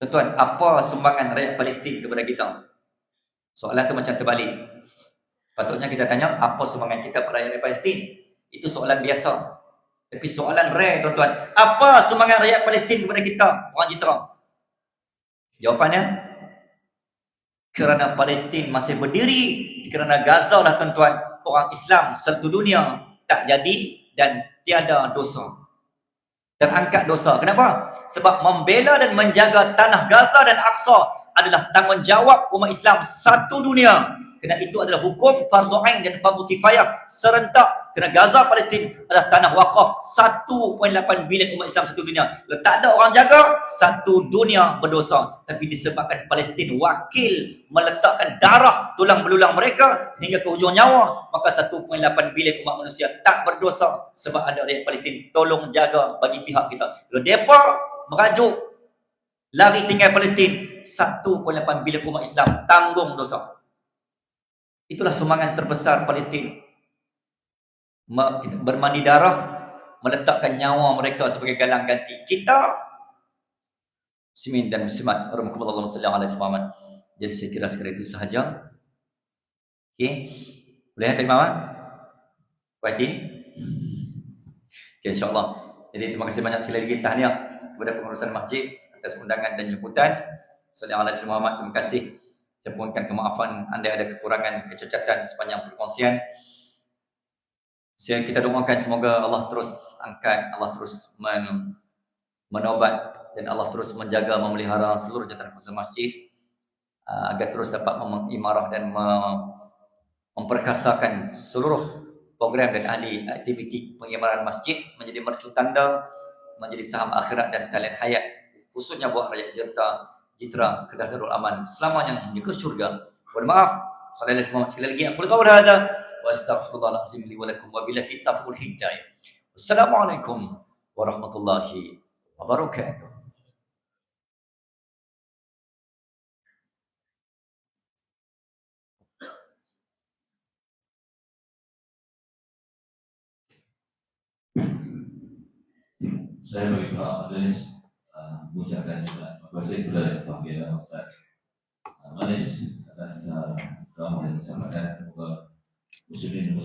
Tuan-tuan, apa sumbangan rakyat Palestin kepada kita? Soalan tu macam terbalik. Patutnya kita tanya, apa sumbangan kita kepada rakyat Palestin? Itu soalan biasa. Tapi soalan rare, tuan-tuan. Apa sumbangan rakyat Palestin kepada kita, orang Jitra? Jawapannya, kerana Palestin masih berdiri, kerana Gaza lah, tuan-tuan, orang Islam satu dunia tak jadi dan tiada dosa. Terangkat dosa. Kenapa? Sebab membela dan menjaga tanah Gaza dan Aqsa adalah tanggungjawab umat Islam satu dunia. Kerana itu adalah hukum fardu ain dan fardu kifayah serentak. Kerana Gaza Palestin adalah tanah wakaf 1.8 bilion umat Islam satu dunia. Kalau tak ada orang jaga, satu dunia berdosa. Tapi disebabkan Palestin wakil meletakkan darah tulang belulang mereka hingga ke hujung nyawa, maka 1.8 bilion umat manusia tak berdosa sebab ada rakyat Palestin. Tolong jaga bagi pihak kita. Kalau mereka merajuk lari tinggal Palestin, 1.8 bilion umat Islam tanggung dosa. Itulah sumbangan terbesar Palestin. Bermandi darah, meletakkan nyawa mereka sebagai galang ganti. Kita, muslimin dan muslimat, rahmatullah sallallahu alaihi wasallam. Jadi saya kira sekali itu sahaja. Okey. Boleh terima kasih. Puati. Okey, insya-Allah. Jadi terima kasih banyak sekali lagi tahniah kepada pengurusan masjid atas undangan dan jemputan. Sallallahu alaihi wasallam. Terima kasih. Saya mohonkan kemaafan anda ada kekurangan, kecacatan sepanjang perkongsian. Kita doakan semoga Allah terus angkat, Allah terus menobat dan Allah terus menjaga, memelihara seluruh jawatan pengurusan masjid agar terus dapat mengimarah dan memperkasakan seluruh program dan ahli aktiviti pengimaran masjid menjadi mercu tanda, menjadi saham akhirat dan talian hayat, khususnya buat rakyat Jitra Kedah Darul Aman selamanya hingga ke syurga. Mohon maaf. Sallallahu alaihi wasallam sekali lagi. Aku qaul hadza wa astaghfirullahalazim li wa lakum wa billahi taufiq hidayah. Wassalamualaikum warahmatullahi wabarakatuh. saya bagi Pak Majelis mengucapkan juga terima kasih kepada Pak Gena Ustaz Manis atas segala yang disampaikan. Semoga muslimin